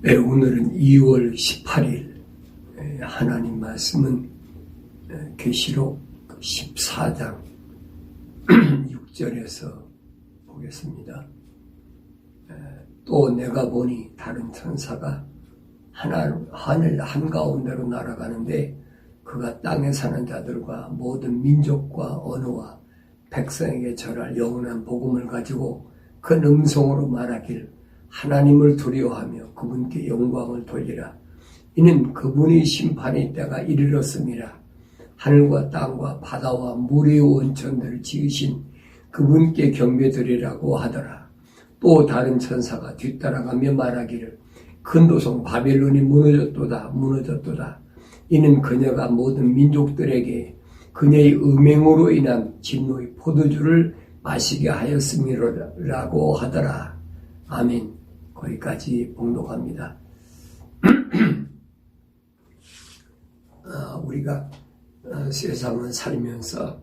오늘은 2월 18일 하나님 말씀은 계시록 14장 6절에서 보겠습니다. 또 내가 보니 다른 천사가 하늘 한가운데로 날아가는데 그가 땅에 사는 자들과 모든 민족과 언어와 백성에게 절할 영원한 복음을 가지고 큰 음성으로 말하길 하나님을 두려워하며 그분께 영광을 돌리라. 이는 그분의 심판의 때가 이르렀음이라. 하늘과 땅과 바다와 물의 원천들을 지으신 그분께 경배드리라고 하더라. 또 다른 천사가 뒤따라가며 말하기를 큰 도성 바벨론이 무너졌도다. 이는 그녀가 모든 민족들에게 그녀의 음행으로 인한 진노의 포도주를 마시게 하였음이라고 하더라. 아멘. 거기까지 봉독합니다. 우리가 세상을 살면서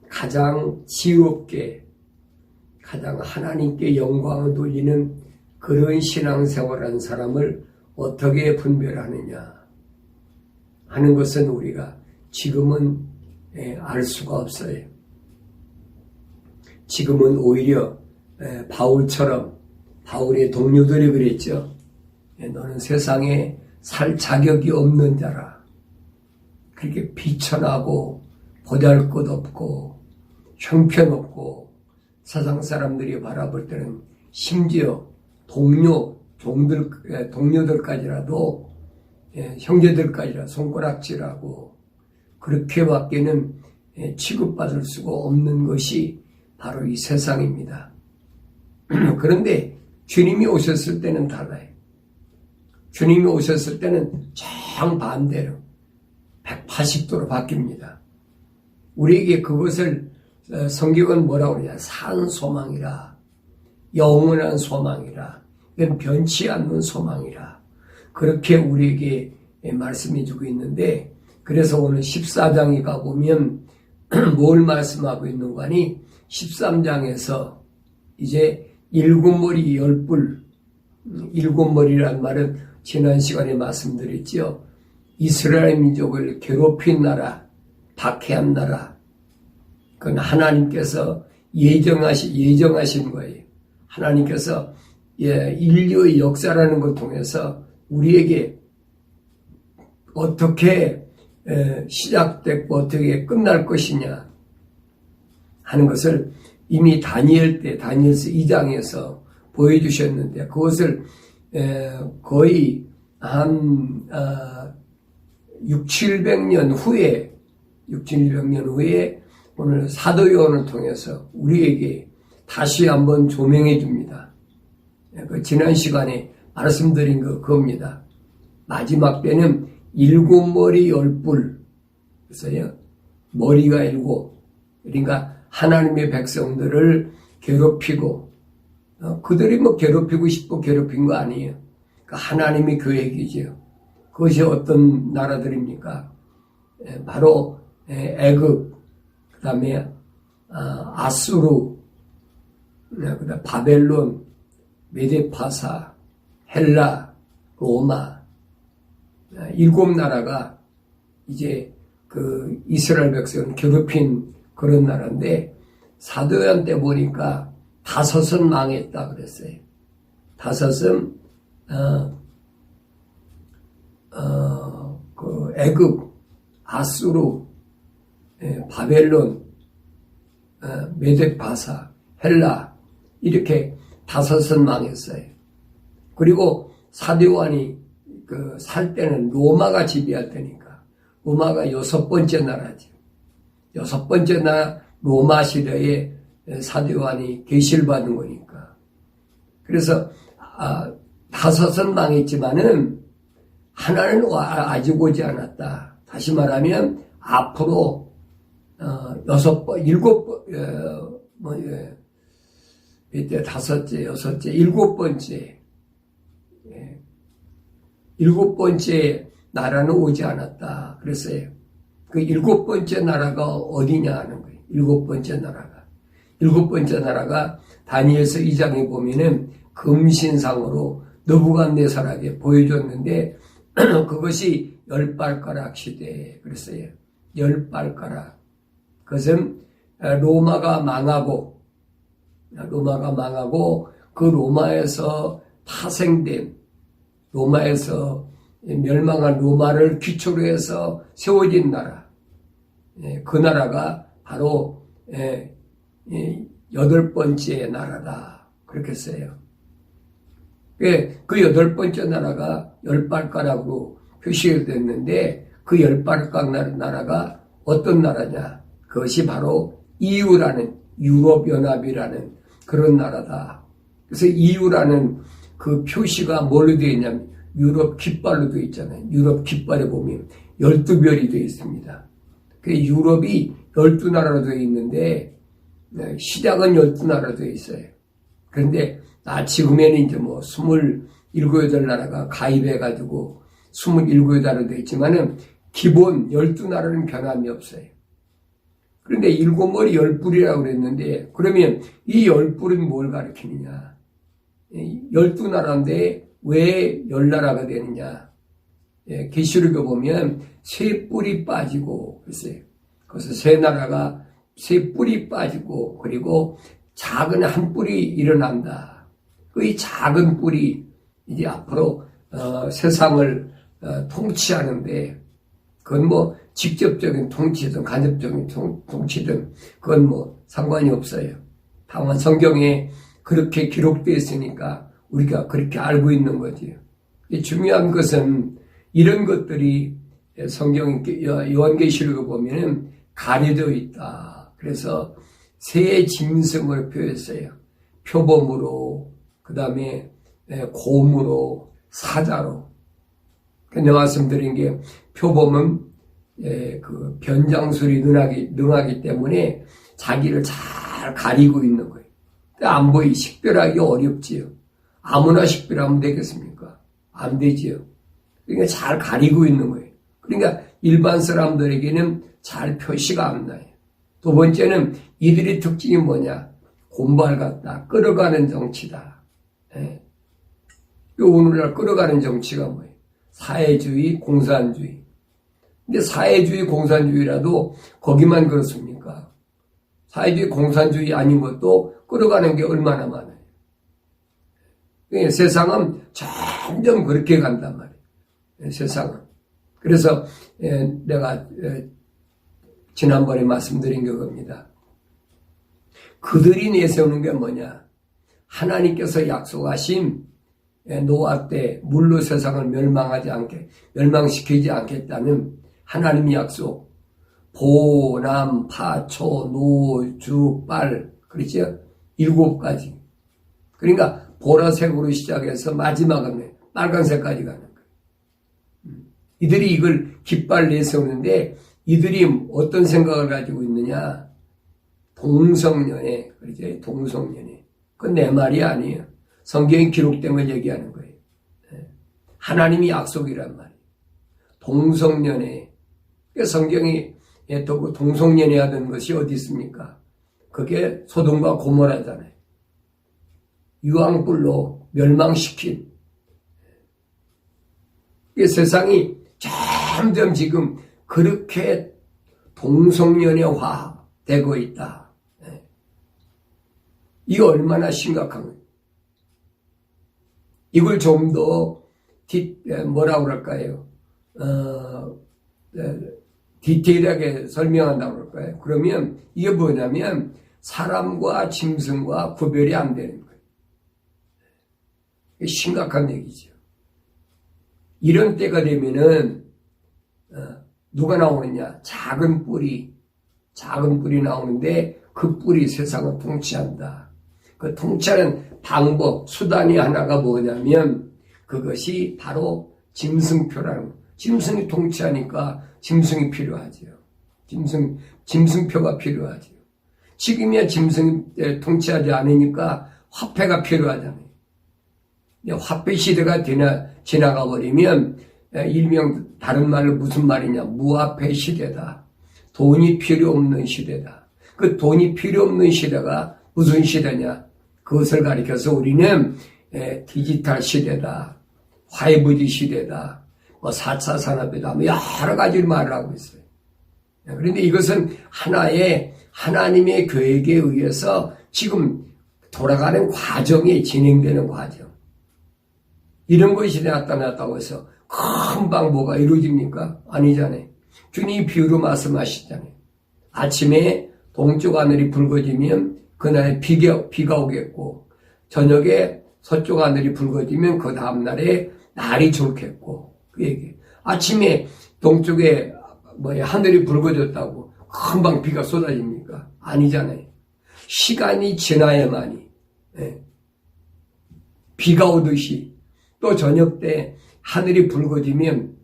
가장 지혜롭게 가장 하나님께 영광을 돌리는 그런 신앙생활한 사람을 어떻게 분별하느냐 하는 것은 우리가 지금은 알 수가 없어요. 지금은 오히려 바울처럼 바울의 동료들이 그랬죠. 너는 세상에 살 자격이 없는 자라. 그렇게 비천하고 보잘것없고 형편없고 세상 사람들이 바라볼 때는 심지어 동료들까지라도 형제들까지라 손가락질하고 그렇게밖에는 취급받을 수가 없는 것이 바로 이 세상입니다. 그런데 주님이 오셨을 때는 달라요. 주님이 오셨을 때는 정반대로 180도로 바뀝니다. 우리에게 그것을 성경은 뭐라고 그러냐? 산 소망이라, 영원한 소망이라, 이건 변치 않는 소망이라 그렇게 우리에게 말씀해 주고 있는데, 그래서 오늘 14장에 가보면 뭘 말씀하고 있는 거니? 13장에서 이제 일곱 머리 열뿔, 일곱 머리란 말은 지난 시간에 말씀드렸죠. 이스라엘 민족을 괴롭힌 나라, 박해한 나라, 그건 하나님께서 예정하신 거예요. 하나님께서 인류의 역사라는 걸 통해서 우리에게 어떻게 시작됐고 어떻게 끝날 것이냐 하는 것을 이미 다니엘서 2장에서 보여주셨는데, 그것을 거의 한 600-700년 후에 오늘 사도 요한을 통해서 우리에게 다시 한번 조명해 줍니다. 지난 시간에 말씀드린 그겁니다. 마지막 때는 일곱 머리 열뿔, 그래서요 머리가 일곱, 그러니까 하나님의 백성들을 괴롭히고, 그들이 괴롭히고 싶고 괴롭힌 거 아니에요. 하나님의 계획이죠. 그것이 어떤 나라들입니까? 바로 애굽, 그 다음에 아수르, 그다음 바벨론, 메데파사, 헬라, 로마, 일곱 나라가 이제 그 이스라엘 백성을 괴롭힌 그런 나라인데, 사도요한 때 보니까 5은 망했다 그랬어요. 5은 그 애굽, 아수르, 바벨론, 메데파사, 헬라, 이렇게 5은 망했어요. 그리고 사도요한이 살 때는 로마가 지배할 때니까, 로마가 6번째 나라죠. 6번째 로마 시대에 사도요한이 계시를 받은 거니까. 그래서 5은 망했지만은 하나는 아직 오지 않았다. 다시 말하면 앞으로 7번째 나라는 오지 않았다 그랬어요. 그 7번째 나라가 어디냐 하는 거예요. 7번째 나라가 다니엘서 2장에 보면은 금신상으로 느부갓네살에게 보여줬는데 그것이 열발가락 시대 그랬어요. 열발가락. 그것은 로마가 망하고 그 로마에서 파생된 로마에서 멸망한 로마를 기초로 해서 세워진 나라. 그 나라가 바로 8번째 나라다. 그렇게 써요. 그 8번째 나라가 열발가락으로 표시가 됐는데 그 10발가락 나라가 어떤 나라냐? 그것이 바로 EU라는 유럽연합이라는 그런 나라다. 그래서 EU라는 그 표시가 뭘로 되어 있냐면 유럽 깃발로 되어 있잖아요. 유럽 깃발에 보면 12별이 되어 있습니다. 그 유럽이 12나라로 되어 있는데 시작은 12나라로 되어 있어요. 그런데 지금에는 이제 27, 8나라가 가입해가지고 27나라로 되어 있지만은 기본 12나라는 변함이 없어요. 그런데 7머리 10뿔이라고 그랬는데 그러면 이 10뿔은 뭘 가리키느냐? 12나라인데 왜 10나라가 되느냐? 계시록에 보면 3뿔이 빠지고 그랬어요. 그래서 3나라가 3뿔이 빠지고 그리고 작은 한 뿔이 일어난다. 이 작은 뿔이 이제 앞으로 세상을 통치하는데 그건 직접적인 통치든 간접적인 통치든 그건 상관이 없어요. 다만 성경에 그렇게 기록되어 있으니까 우리가 그렇게 알고 있는 거지요. 중요한 것은 이런 것들이 성경 요한계시록에 보면은 가려져 있다. 그래서 새 짐승을 표했어요. 표범으로, 그 다음에 곰으로, 사자로. 내가 말씀드린 게 표범은 그 변장술이 능하기 때문에 자기를 잘 가리고 있는 거예요. 안 보이 식별하기 어렵지요. 아무나 식별하면 되겠습니까? 안 되지요. 그러니까 잘 가리고 있는 거예요. 그러니까 일반 사람들에게는 잘 표시가 안 나요. 두 번째는 이들의 특징이 뭐냐? 곰발 같다. 끌어가는 정치다. 오늘날 끌어가는 정치가 뭐예요? 사회주의, 공산주의. 근데 사회주의, 공산주의라도 거기만 그렇습니까? 사회주의, 공산주의 아닌 것도 끌어가는 게 얼마나 많아요. 세상은 점점 그렇게 간단 말이에요. 세상은. 그래서 내가 지난번에 말씀드린 그겁니다. 그들이 내세우는 게 뭐냐? 하나님께서 약속하신 노아 때 물로 세상을 멸망시키지 않겠다는 하나님의 약속. 보, 남, 파, 초, 노, 주, 빨. 그렇죠? 7가지. 그러니까 보라색으로 시작해서 마지막은 빨간색까지 가는 거예요. 이들이 이걸 깃발 내세우는데 이들이 어떤 생각을 가지고 있느냐? 동성연애. 그렇죠? 동성연애. 그건 내 말이 아니에요. 성경에 기록된 걸 얘기하는 거예요. 하나님이 약속이란 말이에요. 동성연애. 성경이 또 동성연애 하던 것이 어디 있습니까? 그게 소돔과 고모라잖아요. 유황불로 멸망시킨. 세상이 점점 지금 그렇게 동성연애화 되고 있다. 이거 얼마나 심각한 거예요. 이걸 좀 더 뭐라고 그럴까요? 디테일하게 설명한다고 그럴까요? 그러면 이게 뭐냐면 사람과 짐승과 구별이 안 되는 거예요. 심각한 얘기죠. 이런 때가 되면은 누가 나오느냐? 작은 뿔이 나오는데 그 뿔이 세상을 통치한다. 그 통치하는 방법, 수단이 하나가 뭐냐면 그것이 바로 짐승표라는 거. 짐승이 통치하니까 짐승이 필요하죠. 짐승표가 필요하죠. 지금이야 짐승이 통치하지 않으니까 화폐가 필요하잖아요. 화폐 시대가 지나가 버리면 일명 다른 말로 무슨 말이냐? 무화폐 시대다. 돈이 필요 없는 시대다. 그 돈이 필요 없는 시대가 무슨 시대냐? 그것을 가리켜서 우리는 디지털 시대다, 5G 시대다, 뭐 4차 산업이다, 뭐 여러 가지 말을 하고 있어요. 그런데 이것은 하나의 하나님의 계획에 의해서 지금 돌아가는 과정이 진행되는 과정. 이런 것이 나타났다고 해서 금방 뭐가 이루어집니까? 아니잖아요. 주님이 비유로 말씀하시잖아요. 아침에 동쪽 하늘이 붉어지면 그날에 비가 오겠고, 저녁에 서쪽 하늘이 붉어지면 그 다음날에 날이 좋겠고, 그 얘기. 아침에 동쪽에 하늘이 붉어졌다고 금방 비가 쏟아집니까? 아니잖아요. 시간이 지나야만이 비가 오듯이 또 저녁 때 하늘이 붉어지면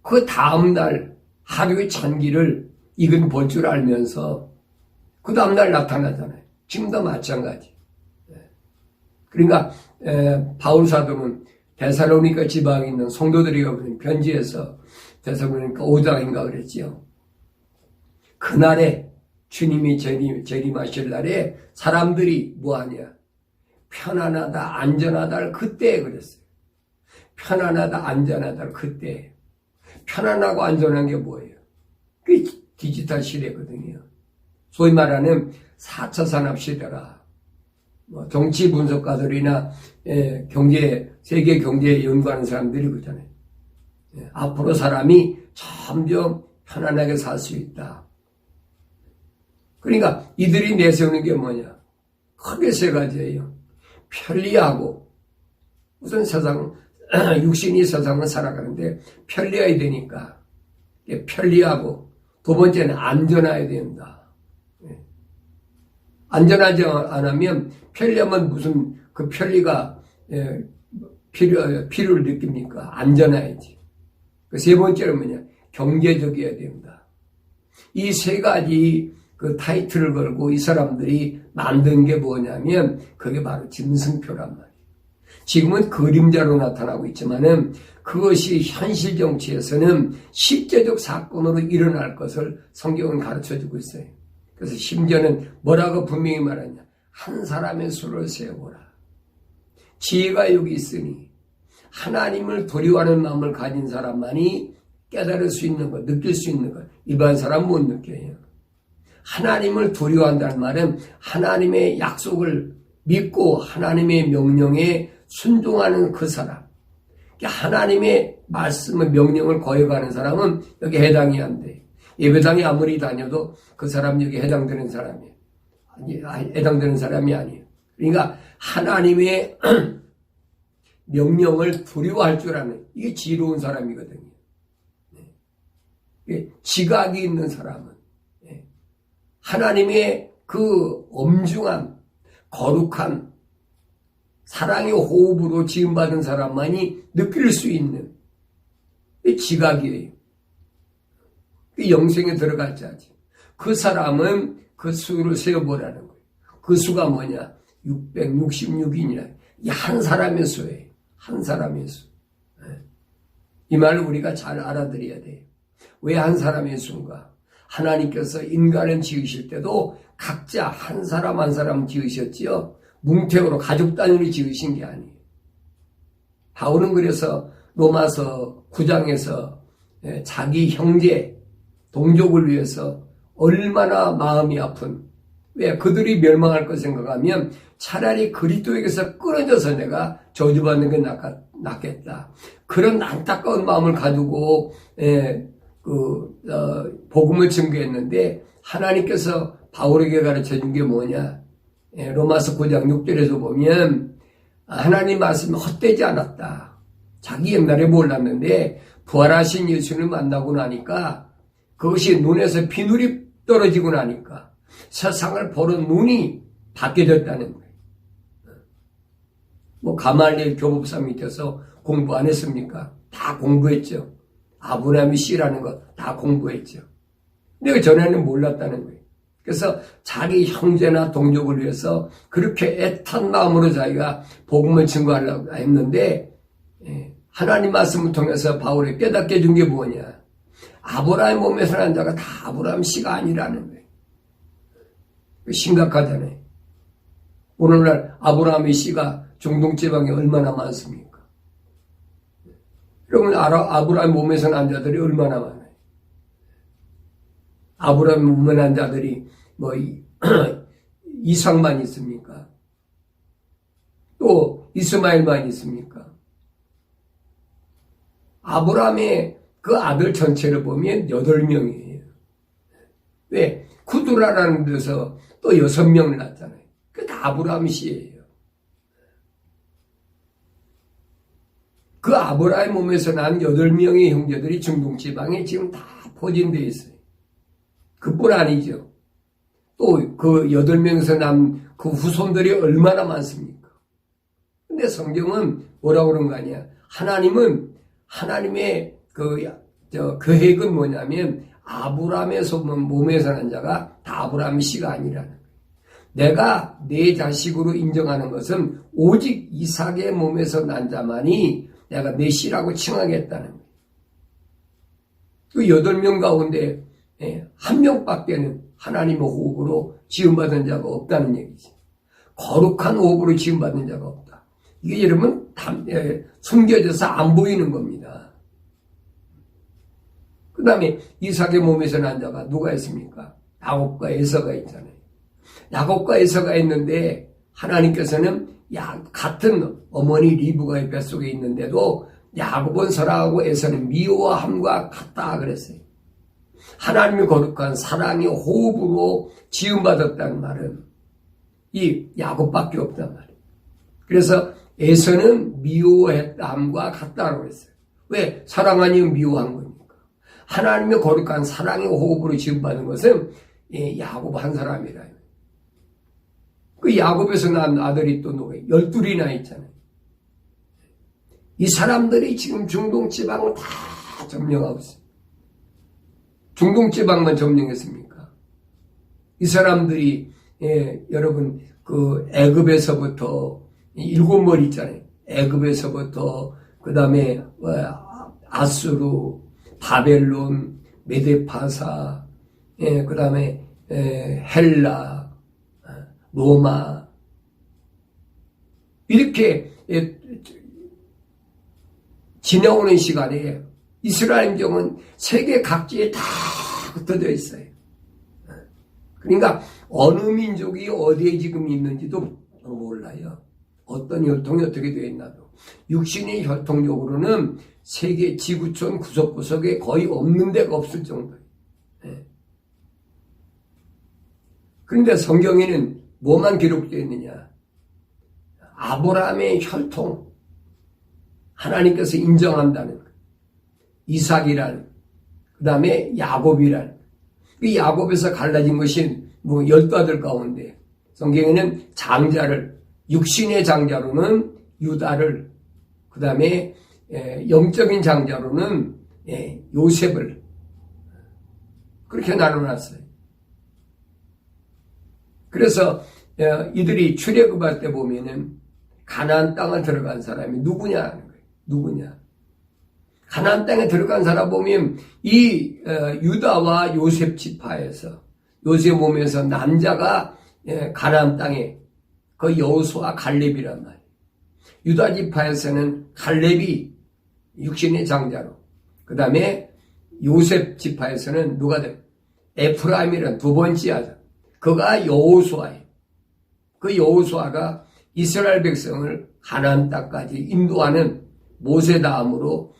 그 다음날 하루의 잔기를 익은 볼 줄 알면서 그 다음날 나타나잖아요. 지금도 마찬가지. 그러니까 바울 사도는 데살로니가 지방에 있는 성도들에게 보낸 편지에서 데살로니가 5장인가 그랬지요. 그날에 주님이 재림하실 날에 사람들이 뭐하냐? 편안하다, 안전하다 그때 그랬어요. 편안하다, 안전하다 그때. 편안하고 안전한 게 뭐예요? 그게 디지털 시대거든요. 소위 말하는 4차 산업 시대라. 정치 분석가들이나 세계 경제에 연구하는 사람들이 그러잖아요. 앞으로 사람이 점점 편안하게 살 수 있다. 그러니까 이들이 내세우는 게 뭐냐? 크게 세 가지예요. 편리하고, 우선 육신이 세상을 살아가는데 편리해야 되니까 편리하고, 두 번째는 안전해야 된다. 안전하지 않으면 편리하면 무슨 그 편리가 필요를 느낍니까? 안전해야지. 그 세 번째는 뭐냐? 경제적이어야 된다. 이 세 가지 그 타이틀을 걸고 이 사람들이 만든 게 뭐냐면 그게 바로 짐승표란 말이에요. 지금은 그림자로 나타나고 있지만은 그것이 현실 정치에서는 실제적 사건으로 일어날 것을 성경은 가르쳐주고 있어요. 그래서 심지어는 뭐라고 분명히 말하냐? 한 사람의 수를 세워보라. 지혜가 여기 있으니 하나님을 두려워하는 마음을 가진 사람만이 깨달을 수 있는 것, 느낄 수 있는 것. 일반 사람 못 느껴요. 하나님을 두려워한다는 말은 하나님의 약속을 믿고 하나님의 명령에 순종하는 그 사람. 하나님의 말씀의 명령을 거역하는 사람은 여기 해당이 안 돼. 예배당에 아무리 다녀도 그 사람 여기 해당되는 사람이에요. 해당되는 사람이 아니에요. 그러니까 하나님의 명령을 두려워할 줄 아는 이게 지혜로운 사람이거든요. 지각이 있는 사람은 하나님의 그 엄중한 거룩한 사랑의 호흡으로 지음받은 사람만이 느낄 수 있는 지각이에요. 영생에 들어갈 자지. 그 사람은 그 수를 세어보라는 거예요. 그 수가 뭐냐? 666이냐. 이 한 사람의 수예요. 한 사람의 수. 이 말을 우리가 잘 알아들어야 돼요. 왜 한 사람의 수인가? 하나님께서 인간을 지으실 때도 각자 한 사람 한 사람 지으셨지요. 뭉태으로 가족 단위로 지으신 게 아니에요. 바울은 그래서 로마서 9장에서 자기 형제, 동족을 위해서 얼마나 마음이 아픈, 왜 그들이 멸망할 것 생각하면 차라리 그리스도에게서 끊어져서 내가 저주받는 게 낫겠다. 그런 안타까운 마음을 가지고 복음을 증거했는데 하나님께서 바울에게 가르쳐준 게 뭐냐? 로마서 9장 6절에서 보면 하나님 말씀이 헛되지 않았다. 자기 옛날에 몰랐는데 부활하신 예수를 만나고 나니까 그것이 눈에서 비늘이 떨어지고 나니까 세상을 보는 눈이 바뀌어졌다는 거예요. 가말리엘 교법사 밑에서 공부 안 했습니까? 다 공부했죠. 아브라함이 씨라는 거 다 공부했죠. 근데 전에는 몰랐다는 거예요. 그래서 자기 형제나 동족을 위해서 그렇게 애탄 마음으로 자기가 복음을 증거하려고 했는데 하나님 말씀을 통해서 바울이 깨닫게 해준 게 뭐냐? 아브라함의 몸에서 난 자가 다 아브라함 씨가 아니라는 거예요. 심각하잖아요. 오늘날 아브라함의 씨가 중동지방에 얼마나 많습니까? 여러분 아브라함 몸에서 난 자들이 얼마나 많아요? 아브라함 몸에 난 자들이 뭐 이삭만 있습니까? 또 이스마엘만 있습니까? 아브라함의 그 아들 전체를 보면 8명이에요. 왜? 구두라라는 데서 또 6명을 낳았잖아요. 그게 다 아브라함 씨예요. 그 아브라함 몸에서 난 8명의 형제들이 중동지방에 지금 다 포진되어 있어요. 그뿐 아니죠. 또 그 8명에서 난 그 후손들이 얼마나 많습니까? 근데 성경은 뭐라고 그런 거 아니야? 하나님은 하나님의 계획은 뭐냐면 아브라함의 몸에서 난 자가 다 아브라함 씨가 아니라는 거예요. 내가 내 자식으로 인정하는 것은 오직 이삭의 몸에서 난 자만이 내가 내 씨라고 칭하겠다는 거예요. 그 8명 가운데 1명밖에는 하나님의 호흡으로 지음받은 자가 없다는 얘기지. 거룩한 호흡으로 지음받은 자가 없다. 이게 여러분 숨겨져서 안 보이는 겁니다. 그 다음에 이삭의 몸에서 난 자가 누가 있습니까? 야곱과 에서가 있잖아요. 야곱과 에서가 있는데 하나님께서는 같은 어머니 리브가의 뱃속에 있는데도 야곱은 설하고 에서는 미워함과 같다 그랬어요. 하나님의 거룩한 사랑의 호흡으로 지음받았다는 말은 이 야곱밖에 없단 말이에요. 그래서 에서는 미워했다함과 같다고 했어요. 왜? 사랑 아니면 미워한 겁니까? 하나님의 거룩한 사랑의 호흡으로 지음받은 것은 야곱 한 사람이라. 그 야곱에서 난 아들이 또 누구예요? 12이나 있잖아요. 이 사람들이 지금 중동지방을 다 점령하고 있어요. 중동지방만 점령했습니까? 이 사람들이 여러분 그 애굽에서부터 7머리 있잖아요. 애굽에서부터 그 다음에 아수르, 바벨론, 메데파사, 그 다음에 헬라, 로마 이렇게 지나오는 시간에 이스라엘 민족은 세계 각지에 다 흩어져 있어요. 그러니까 어느 민족이 어디에 지금 있는지도 몰라요. 어떤 혈통이 어떻게 되어 있나도. 육신의 혈통적으로는 세계 지구촌 구석구석에 거의 없는 데가 없을 정도예요. 그런데 성경에는 뭐만 기록되어 있느냐? 아브라함의 혈통, 하나님께서 인정한다는 것. 이삭이란, 그 다음에 야곱이란. 그 야곱에서 갈라진 것이 12아들 가운데 성경에는 장자를, 육신의 장자로는 유다를, 그 다음에 영적인 장자로는 요셉을 그렇게 나눠놨어요. 그래서 이들이 출애굽할 때 보면은 가나안 땅을 들어간 사람이 누구냐 하는 거예요. 누구냐? 가나안 땅에 들어간 사람 보면 이 유다와 요셉 지파에서 요셉 몸에서 남자가 가나안 땅에 그 여호수아 갈렙이란 말이에요. 유다 지파에서는 갈렙이 육신의 장자로, 그 다음에 요셉 지파에서는 누가 돼? 에프라임이란 두 번째 아들. 그가 여호수아예요. 그 여호수아가 이스라엘 백성을 가나안 땅까지 인도하는 모세 다음으로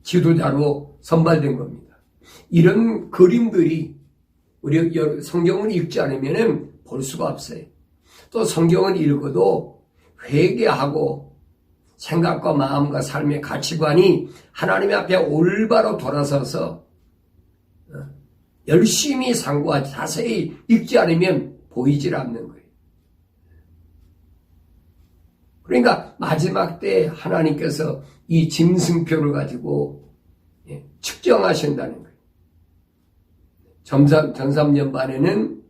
지도자로 선발된 겁니다. 이런 그림들이 우리 성경을 읽지 않으면 볼 수가 없어요. 또 성경을 읽어도 회개하고 생각과 마음과 삶의 가치관이 하나님 앞에 올바로 돌아서서 열심히 상고하지 자세히 읽지 않으면 보이질 않는 거예요. 그러니까 마지막 때 하나님께서 이 짐승표를 가지고 측정하신다는 거예요. 전삼년반에는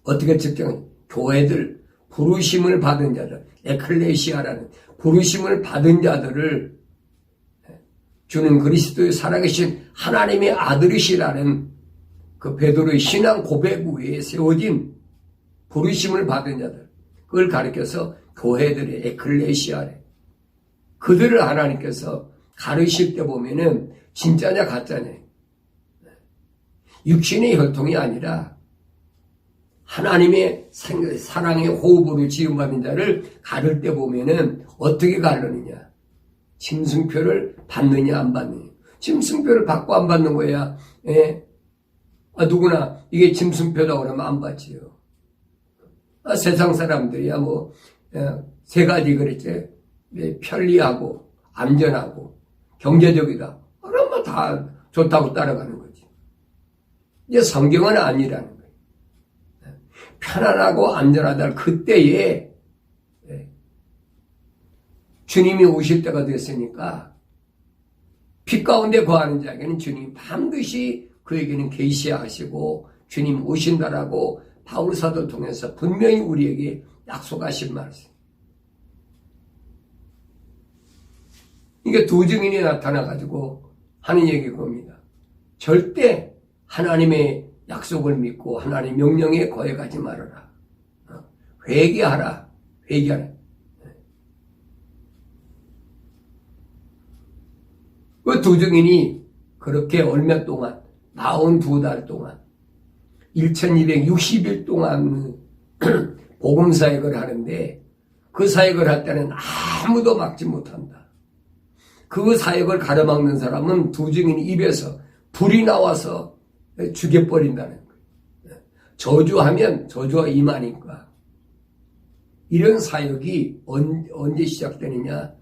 어떻게 측정해요? 교회들, 부르심을 받은 자들, 에클레시아라는 부르심을 받은 자들을 주는 그리스도의 살아계신 하나님의 아들이시라는 그 베드로의 신앙 고백 위에 세워진 부르심을 받은 자들, 그걸 가리켜서 교회들의 에클레시아래. 그들을 하나님께서 가르칠 때 보면은 진짜냐 가짜냐. 육신의 혈통이 아니라 하나님의 사랑의 호흡으로 지음받은 자를 가를 때 보면은 어떻게 가르느냐. 짐승표를 받느냐 안 받느냐. 짐승표를 받고 안 받는 거야. 예. 누구나 이게 짐승표다 그러면 안 받지요. 세상 사람들이야 세 가지 그랬지. 편리하고 안전하고 경제적이다. 그러면 다 좋다고 따라가는 거지. 이제 성경은 아니라는 거예요. 편안하고 안전하다. 그때에 주님이 오실 때가 됐으니까 빛 가운데 거하는 자에게는 주님이 반드시 그에게는 계시하시고 주님 오신다라고 바울 사도 통해서 분명히 우리에게 약속하신 말씀. 이게 두 증인이 나타나가지고 하는 얘기일 겁니다. 절대 하나님의 약속을 믿고 하나님의 명령에 거역하지 말아라. 회개하라. 회개하라. 그 두 증인이 그렇게 얼마 동안 42달 동안 1260일 동안 복음 사역을 하는데 그 사역을 할 때는 아무도 막지 못한다. 그 사역을 가로막는 사람은 두 증인 입에서 불이 나와서 죽여버린다는 거예요. 저주하면 저주가 임하니까. 이런 사역이 언제 시작되느냐?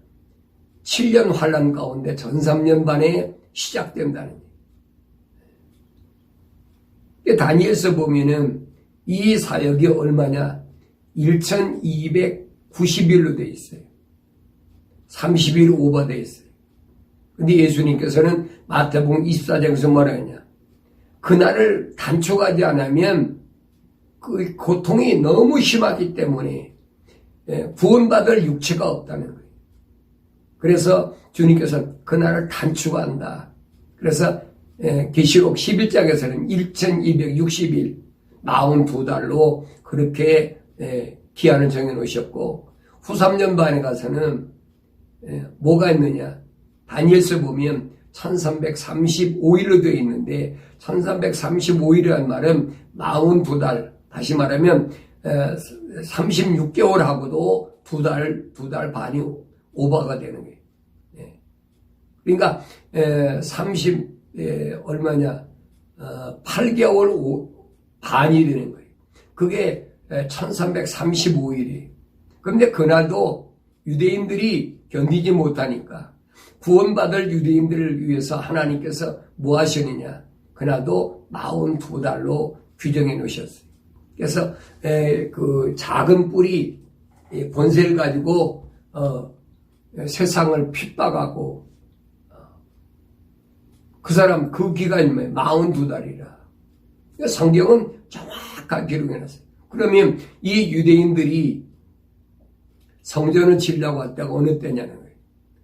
7년 환란 가운데 전삼년 반에 시작된다는 거예요. 다니엘서 보면은 이 사역이 얼마냐? 1290일로 돼 있어요. 30일 오버돼 있어요. 근데 예수님께서는 마태복음 24장에서 뭐라 했냐? 그날을 단축하지 않으면 그 고통이 너무 심하기 때문에 구원받을 육체가 없다는 거예요. 그래서 주님께서 그날을 단축한다. 그래서 계시록 11장에서는 1260일 42달로 그렇게 기한을 정해놓으셨고 후 3년 반에 가서는 뭐가 있느냐? 다니엘서 보면 1335일로 되어 있는데 1335일이라는 말은 42달 다시 말하면 36개월하고도 두 달 반이 오버가 되는 거예요. 그러니까 30 8개월 반이 되는 거예요. 그게 1335일이에요. 그런데 그날도 유대인들이 견디지 못하니까 구원받을 유대인들을 위해서 하나님께서 뭐 하시느냐? 그날도 42달로 규정해 놓으셨어요. 그래서 그 작은 뿔이 권세를 가지고 세상을 핍박하고 그 사람 그 기간이 42달이라. 성경은 정확하게 기록해놨어요. 그러면 이 유대인들이 성전을 지으려고 할 때가 어느 때냐는 거예요.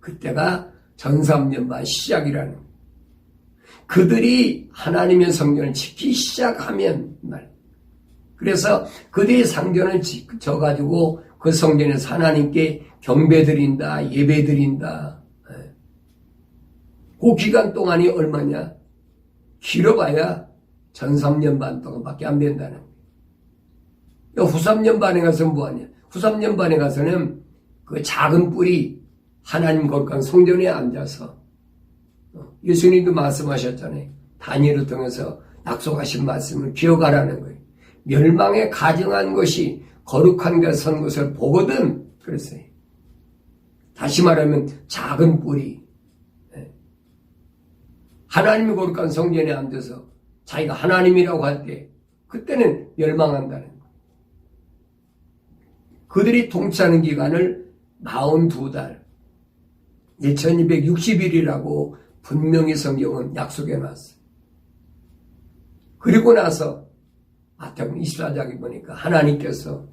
그때가 전삼년 반 시작이라는 거예요. 그들이 하나님의 성전을 짓기 시작하면 말. 그래서 그들이 성전을 져가지고 그 성전에서 하나님께 경배드린다, 예배드린다. 그 기간 동안이 얼마냐? 길어봐야 전 3년 반 동안밖에 안 된다는 거예요. 후 3년 반에 가서 뭐하냐? 후 3년 반에 가서는 그 작은 뿔이 하나님 거룩한 성전에 앉아서 예수님도 말씀하셨잖아요. 다니엘을 통해서 약속하신 말씀을 기억하라는 거예요. 멸망에 가증한 것이 거룩한 데 선 것을 보거든 그랬어요. 다시 말하면 작은 뿔이 하나님이 거룩한 성전에 앉아서 자기가 하나님이라고 할 때 그때는 멸망한다는 거예요. 그들이 통치하는 기간을 42달 1260일이라고 분명히 성경은 약속해 놨어요. 그리고 나서 마태복음 24장에 보니까 하나님께서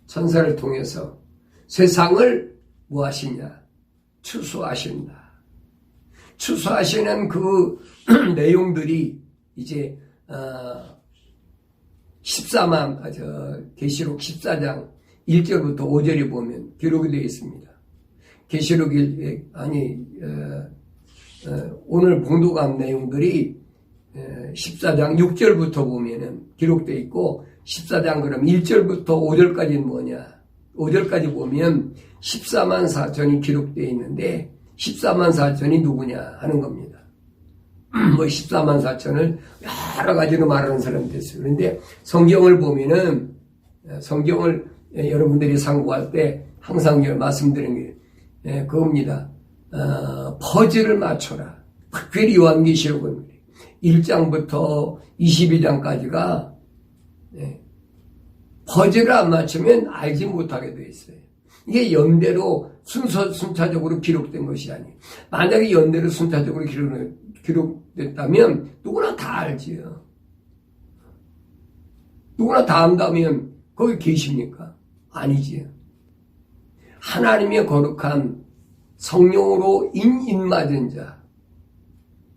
천사를 통해서 세상을 뭐 하시냐? 추수하신다. 추수하시는 그 내용들이 이제 14만 계시록 14장 1절부터 5절에 보면 기록이 되어 있습니다. 계시록 오늘 봉독한 내용들이 14장 6절부터 보면은 기록되어 있고 14장 그럼 1절부터 5절까지는 뭐냐? 5절까지 보면 14만 4천이 기록되어 있는데 14만 4천이 누구냐 하는 겁니다. 14만 4천을 여러 가지로 말하는 사람도 있어요. 그런데 성경을 보면은 성경을 여러분들이 상고할 때 항상 말씀드리는 게 그겁니다. 퍼즐을 맞춰라. 특별히 요한계시록은 1장부터 22장까지가 퍼즐을 안 맞추면 알지 못하게 돼 있어요. 이게 연대로 순차적으로 기록된 것이 아니에요. 만약에 연대로 순차적으로 기록됐다면 누구나 다 알지요. 누구나 다 안다면 거기 계십니까? 아니지요. 하나님의 거룩한 성령으로 인맞은 자,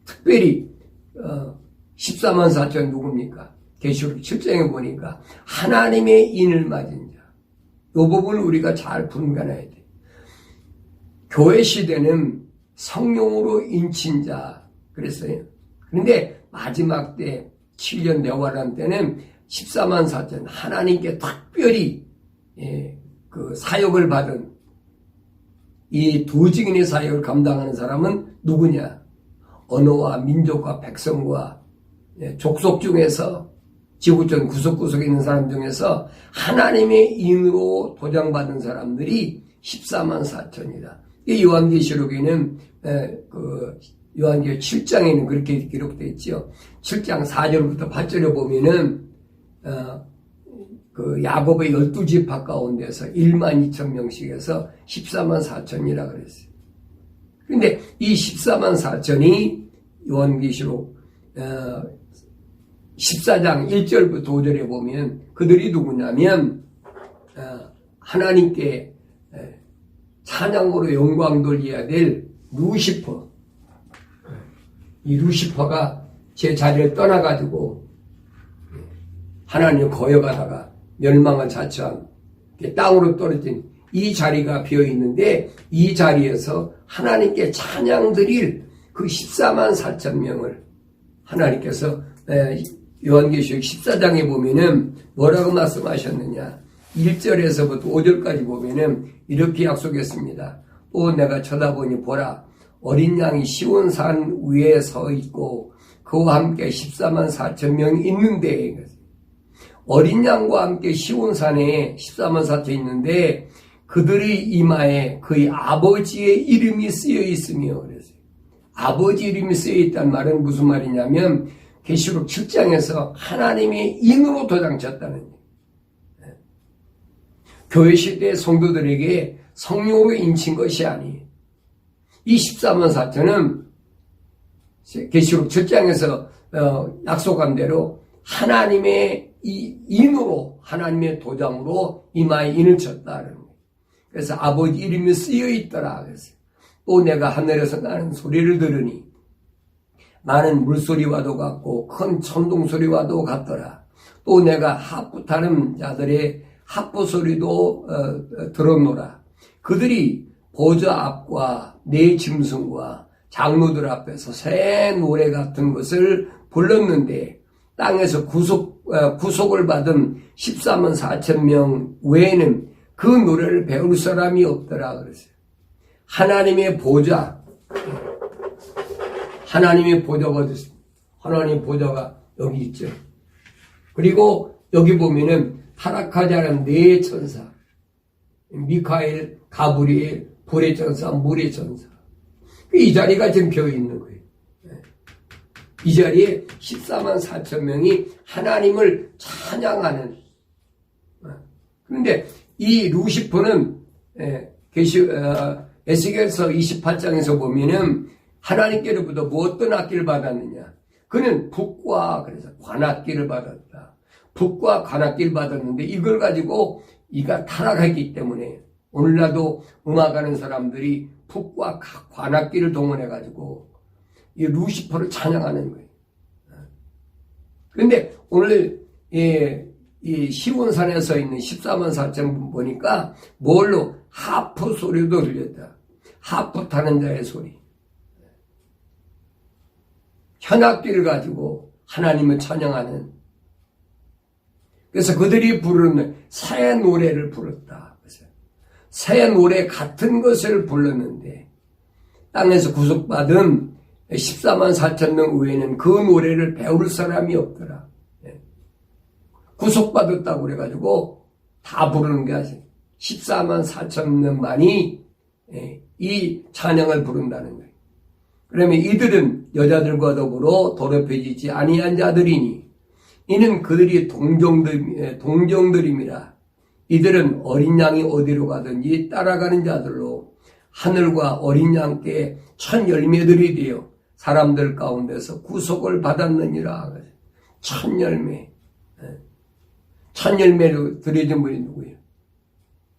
특별히 14만 4천 누굽니까? 계시록 7장에 보니까 하나님의 인을 맞은 자. 이 부분을 우리가 잘 분간해야 돼. 교회 시대는 성령으로 인친 자 그랬어요. 그런데 마지막 때 7년 내활한 때는 14만 4천 하나님께 특별히 그 사역을 받은 이 두 증인의 사역을 감당하는 사람은 누구냐? 언어와 민족과 백성과 족속 중에서 지구촌 구석구석에 있는 사람 중에서 하나님의 인으로 도장받은 사람들이 14만 4천이다. 이 요한계시록에는 요한계시록 7장에는 그렇게 기록되어 있죠. 7장 4절부터 8절에 보면은 그 야곱의 12지파 가운데서 1만 2천 명씩에서 14만 4천이라 그랬어요. 그런데 이 14만 4천이 요한계시록 14장 1절부터 5절에 보면 그들이 누구냐면 하나님께 찬양으로 영광 돌려야 될 루시퍼. 이 루시퍼가 제 자리를 떠나가지고 하나님을 거역하다가 멸망을 자처한 땅으로 떨어진 이 자리가 비어있는데 이 자리에서 하나님께 찬양 드릴 그 14만 4천 명을 하나님께서 요한계시록 14장에 보면은 뭐라고 말씀하셨느냐. 1절에서부터 5절까지 보면은 이렇게 약속했습니다. 또 내가 쳐다보니 보라 어린 양이 시온산 위에 서 있고 그와 함께 14만 4천 명이 있는데 어린 양과 함께 시온산에 14만 4천 있는데 그들의 이마에 그의 아버지의 이름이 쓰여 있으며 그랬어요. 아버지 이름이 쓰여 있다는 말은 무슨 말이냐면 계시록 7장에서 하나님의 인으로 도장쳤다는 얘기예요. 교회 시대의 성도들에게 성령으로 인친 것이 아니에요. 이 14만 4천은 계시록 7장에서 약속한 대로 하나님의 이 인으로 하나님의 도장으로 이마에 인을 쳤다는 거예요. 그래서 아버지 이름이 쓰여 있더라 그랬어요. 또 내가 하늘에서 나는 소리를 들으니 많은 물소리와도 같고 큰 천둥소리와도 같더라. 또 내가 하프 타는 자들의 하프 소리도 들었노라. 그들이 보좌 앞과 네 짐승과 장로들 앞에서 새 노래 같은 것을 불렀는데 땅에서 구속을 받은 14만 4천 명 외에는 그 노래를 배울 사람이 없더라 그랬어요. 하나님의 보좌가 어디 있습니까? 하나님의 보좌가 여기 있죠. 그리고 여기 보면은 타락하지 않은 네 천사, 미카엘, 가브리엘, 불의 천사, 물의 천사. 이 자리가 지금 비어 있는 거예요. 이 자리에 14만 4천 명이 하나님을 찬양하는. 그런데 이 루시퍼는 에스겔서 28장에서 보면은 하나님께로부터 뭐 어떤 악기를 받았느냐. 그는 북과 그래서 관악기를 받았다. 북과 관악기를 받았는데 이걸 가지고 이가 타락했기 때문에 오늘날도 음악하는 사람들이 북과 관악기를 동원해가지고 이 루시퍼를 찬양하는 거예요. 그런데 오늘 이 시온산에 서 있는 14만 4천 분 보니까 뭘로? 하프 소리도 들렸다. 하프 타는 자의 소리. 현악기를 가지고 하나님을 찬양하는. 그래서 그들이 부르는 새 노래를 불렀다. 새 노래 같은 것을 불렀는데 땅에서 구속받은 14만 4천 명 외에는 그 노래를 배울 사람이 없더라. 구속받았다고 그래가지고 다 부르는 게 아니라 14만 4천 명만이 이 찬양을 부른다는 거예요. 그러면 이들은 여자들과 더불어 더럽혀지지 아니한 자들이니 이는 그들이 동정들임이라. 이들은 어린 양이 어디로 가든지 따라가는 자들로 하늘과 어린 양께 첫 열매들이 되어 사람들 가운데서 구속을 받았느니라. 첫 열매. 첫 열매로 드려진 분이 누구예요?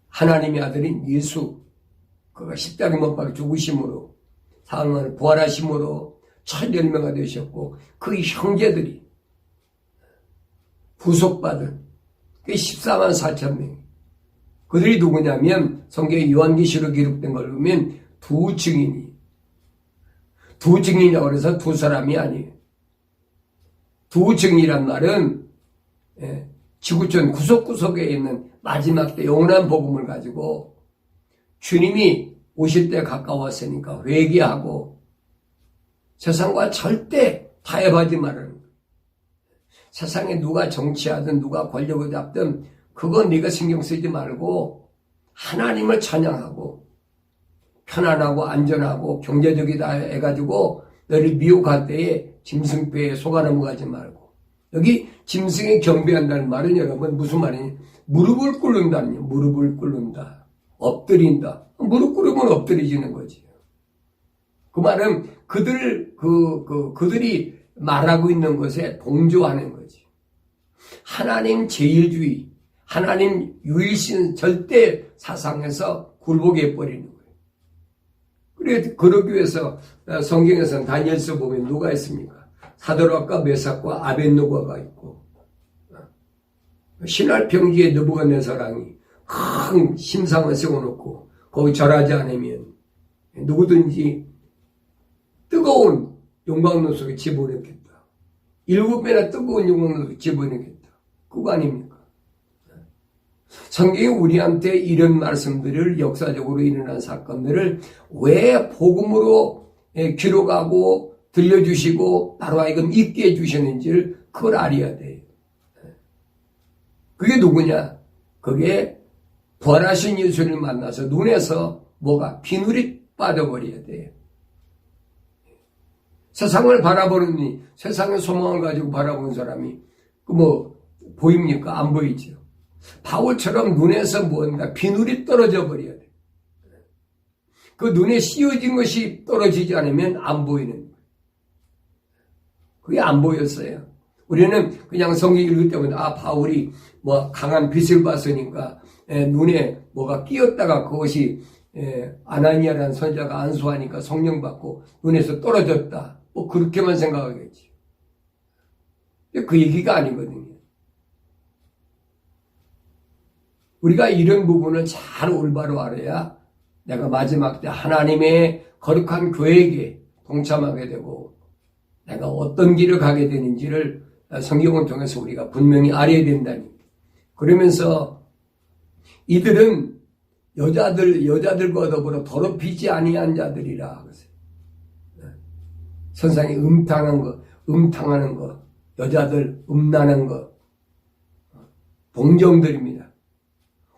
하나님의 아들인 예수. 그가 십자가에 못 박혀 죽으심으로 사흘 부활하심으로 첫 열매가 되셨고 그 형제들이 구속받은 그 14만 4천 명. 그들이 누구냐면 성경에 요한계시록 기록된 걸 보면 두 증인이. 두 증인이라고 해서 두 사람이 아니에요. 두 증인이란 말은 지구촌 구석구석에 있는 마지막 때 영원한 복음을 가지고 주님이 오실 때 가까웠으니까 회개하고 세상과 절대 타협하지 말라는 거예요. 세상에 누가 정치하든 누가 권력을 잡든 그건 네가 신경 쓰지 말고 하나님을 찬양하고 편안하고 안전하고 경제적이다 해가지고 너를 미혹할 때에 짐승배에 속아 넘어가지 말고. 여기 짐승에 경배한다는 말은 여러분 무슨 말이냐? 무릎을 꿇는다는 거예요. 무릎을 꿇는다. 엎드린다. 무릎 꿇으면 엎드리지는 거지. 그 말은 그들이 말하고 있는 것에 동조하는 거지. 하나님 제일주의, 하나님 유일신 절대 사상에서 굴복해 버리는 거예요. 그래, 그러기 위해서 성경에서는 다니엘서 보면 누가 있습니까? 사드락과 메삭과 아벳느고가 있고, 신할 평지에 느부갓네살왕이 큰 신상을 세워놓고 거기 절하지 않으면 누구든지 뜨거운 용광로 속에 집어넣겠다. 7배나 뜨거운 용광로 속에 집어넣겠다. 그거 아닙니까? 성경이 우리한테 이런 말씀들을 역사적으로 일어난 사건들을 왜 복음으로 기록하고 들려주시고 바로 하여금 있게 해주셨는지를 그걸 알아야 돼요. 그게 누구냐? 그게 부활하신 예수를 만나서 눈에서 뭐가 비늘이 빠져버려야 돼요. 세상을 바라보는 세상의 소망을 가지고 바라보는 사람이 보입니까? 안 보이죠. 바울처럼 눈에서 뭔가 비늘이 떨어져 버려야 돼. 그 눈에 씌워진 것이 떨어지지 않으면 안 보이는 거예요. 그게 안 보였어요. 우리는 그냥 성경 읽을 때마다 바울이 강한 빛을 봤으니까 눈에 뭐가 끼었다가 그것이 아나니아라는 선지자가 안수하니까 성령 받고 눈에서 떨어졌다. 그렇게만 생각하겠지. 그 얘기가 아니거든요. 우리가 이런 부분을 잘 올바로 알아야 내가 마지막 때 하나님의 거룩한 교회에게 동참하게 되고 내가 어떤 길을 가게 되는지를 성경을 통해서 우리가 분명히 알아야 된다니. 그러면서 이들은 여자들과 더불어 더럽히지 아니한 자들이라. 선상에 음탕하는 거, 여자들 음란한 거, 동정들입니다.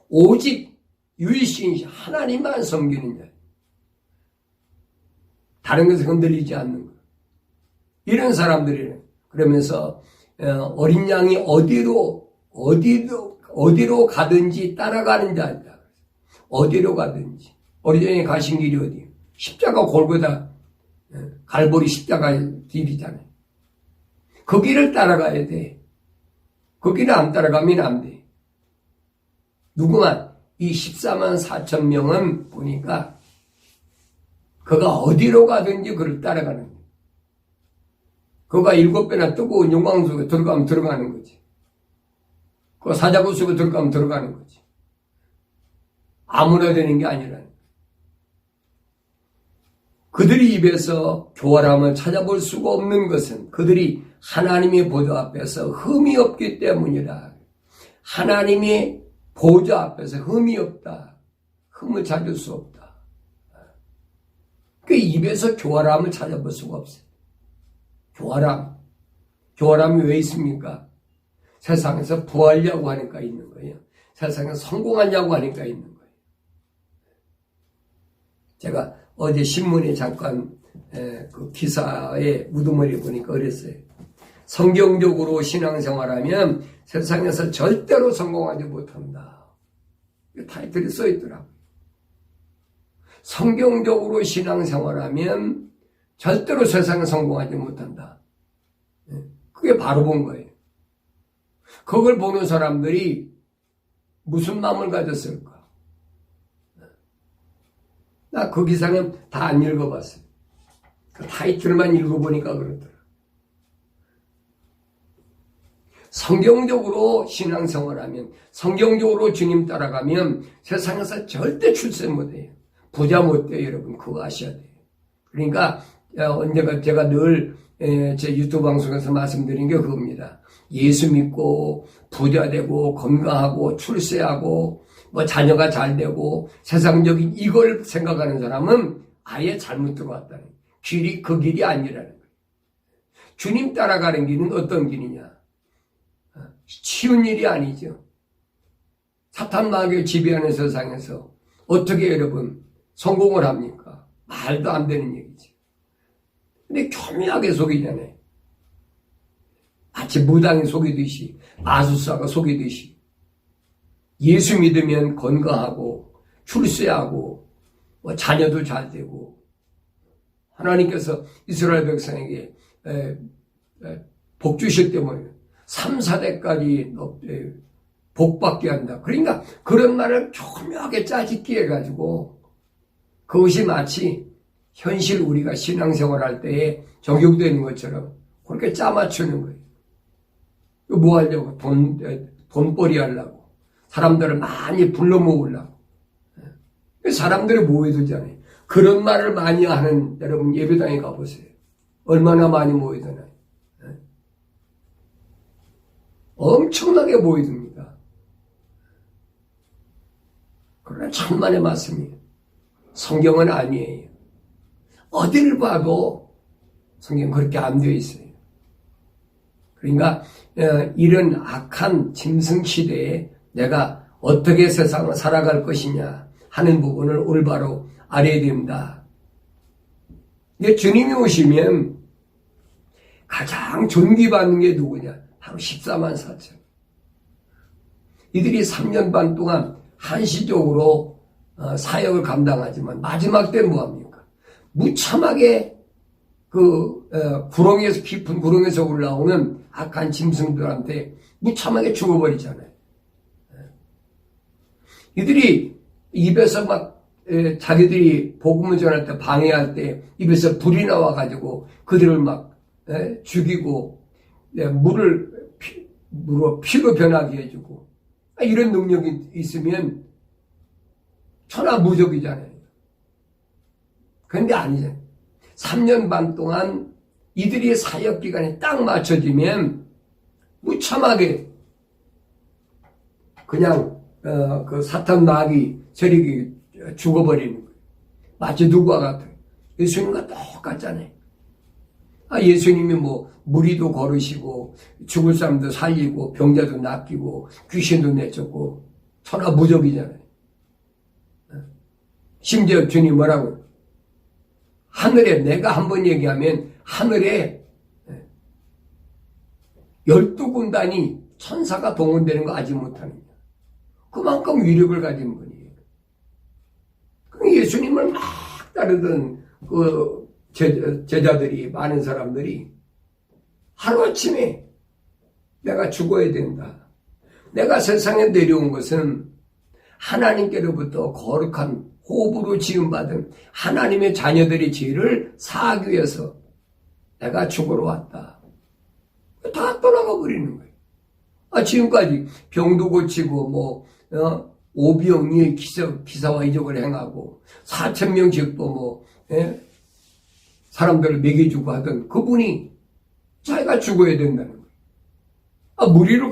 오직 유일신 하나님만 섬기는 자. 다른 것에 흔들리지 않는 것. 이런 사람들이에요. 그러면서 어린 양이 어디로 가든지 따라가는 자다. 어디로 가든지. 어린 양이 가신 길이 어디예요? 십자가 골고다 갈보리 십자가 길이잖아요. 그 길을 따라가야 돼. 그 길을 안 따라가면 안 돼. 누구만 이 14만 4천 명은 보니까 그가 어디로 가든지 그를 따라가는 거예요. 그가 7배나 뜨거운 용광 속에 들어가면 들어가는 거지. 그 사자고 쓰고 들어가면 들어가는 거지. 아무나 되는 게 아니라. 그들이 입에서 교활함을 찾아볼 수가 없는 것은 그들이 하나님의 보좌 앞에서 흠이 없기 때문이라. 하나님의 보좌 앞에서 흠이 없다. 흠을 찾을 수 없다. 그 입에서 교활함을 찾아볼 수가 없어요. 교활함. 교활함이 왜 있습니까? 세상에서 부하려고 하니까 있는 거예요. 세상에 성공하려고 하니까 있는 거예요. 제가 어제 신문에 잠깐 그 기사에 우두머리 보니까 그랬어요. 성경적으로 신앙생활하면 세상에서 절대로 성공하지 못한다. 타이틀이 써있더라고요. 성경적으로 신앙생활하면 절대로 세상에 성공하지 못한다. 그게 바로 본 거예요. 그걸 보는 사람들이 무슨 마음을 가졌을까? 나 그 기사는 다 안 읽어봤어요. 그 타이틀만 읽어보니까 그렇더라. 성경적으로 신앙생활하면, 성경적으로 주님 따라가면 세상에서 절대 출세 못해요. 부자 못돼요, 여러분. 그거 아셔야 돼요. 그러니까 언제가 제가 늘 제 유튜브 방송에서 말씀드린 게 그겁니다. 예수 믿고 부자 되고 건강하고 출세하고 뭐 자녀가 잘 되고 세상적인 이걸 생각하는 사람은 아예 잘못 들어왔다는 거예요. 길이 그 길이 아니라는 거예요. 주님 따라가는 길은 어떤 길이냐? 쉬운 일이 아니죠. 사탄 마귀가 지배하는 세상에서 어떻게 여러분 성공을 합니까? 말도 안 되는 얘기죠. 근데 교묘하게 속이잖아요. 마치 무당이 속이듯이, 마술사가 속이듯이. 예수 믿으면 건강하고 출세하고 뭐 자녀도 잘 되고 하나님께서 이스라엘 백성에게 복 주실 때문에 3, 4대까지 복받게 한다. 그러니까 그런 말을 교묘하게 짜집기 해가지고 그것이 마치 현실 우리가 신앙생활할 때에 적용되는 것처럼 그렇게 짜맞추는 거예요. 뭐 하려고? 돈벌이 하려고. 사람들을 많이 불러 모으려고. 사람들이 모여들잖아요. 그런 말을 많이 하는 여러분 예배당에 가보세요. 얼마나 많이 모여드나요? 엄청나게 모여듭니다. 그러나 천만의 말씀이에요. 성경은 아니에요. 어딜 봐도 성경 그렇게 안 되어 있어요. 그러니까 이런 악한 짐승 시대에 내가 어떻게 세상을 살아갈 것이냐 하는 부분을 올바로 알아야 됩니다. 근데 주님이 오시면 가장 존귀받는 게 누구냐? 바로 14만 4천. 이들이 3년 반 동안 한시적으로 사역을 감당하지만 마지막 때 뭐합니까? 무참하게 구렁에서 깊은 구렁에서 올라오는 악한 짐승들한테 무참하게 죽어버리잖아요. 이들이 입에서 막 자기들이 복음을 전할 때 방해할 때 입에서 불이 나와가지고 그들을 막 죽이고 물을 피로 변하게 해주고 이런 능력이 있으면 천하무적이잖아요. 그런데 아니잖아요. 3년 반 동안 이들이 사역 기간에 딱 맞춰지면 무참하게 그냥 그 사탄 마귀 세력이 죽어버리는 거예요. 마치 누구와 같아요? 예수님과 똑같잖아요. 예수님이 뭐 무리도 걸으시고 죽을 사람도 살리고 병자도 낫기고 귀신도 내쫓고 천하무적이잖아요. 심지어 주님 뭐라고? 하늘에 내가 한번 얘기하면 하늘에 12군단이 천사가 동원되는 거 아직 못하느냐. 그만큼 위력을 가진 분이에요. 예수님을 막 따르던 그 제자들이 많은 사람들이 하루아침에 내가 죽어야 된다. 내가 세상에 내려온 것은 하나님께로부터 거룩한 호흡으로 지음받은 하나님의 자녀들의 죄를 사하기 위해서 내가 죽으러 왔다. 다 떠나가 버리는 거예요. 지금까지 병도 고치고 오병이의 기사와 이적을 행하고 4,000명씩 또 사람들을 먹여주고 하던 그분이 자기가 죽어야 된다는 거예요. 무리를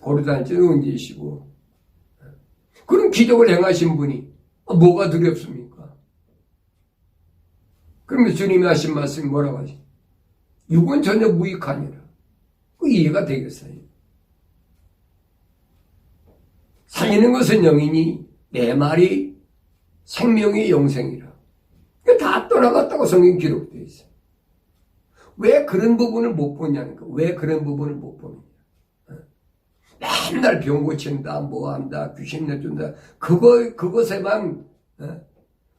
고르다니는 언제이시고 그런 기적을 행하신 분이 뭐가 두렵습니까? 그러면 주님이 하신 말씀이 뭐라고 하시죠? 육은 전혀 무익하니라. 그 이해가 되겠어요? 살리는 것은 영이니 내 말이 생명의 영생이라. 다 떠나갔다고 성경에 기록되어 있어요. 왜 그런 부분을 못 보냐니까. 왜 그런 부분을 못 보느냐. 맨날 병 고친다, 뭐한다, 귀신 내준다. 그것에만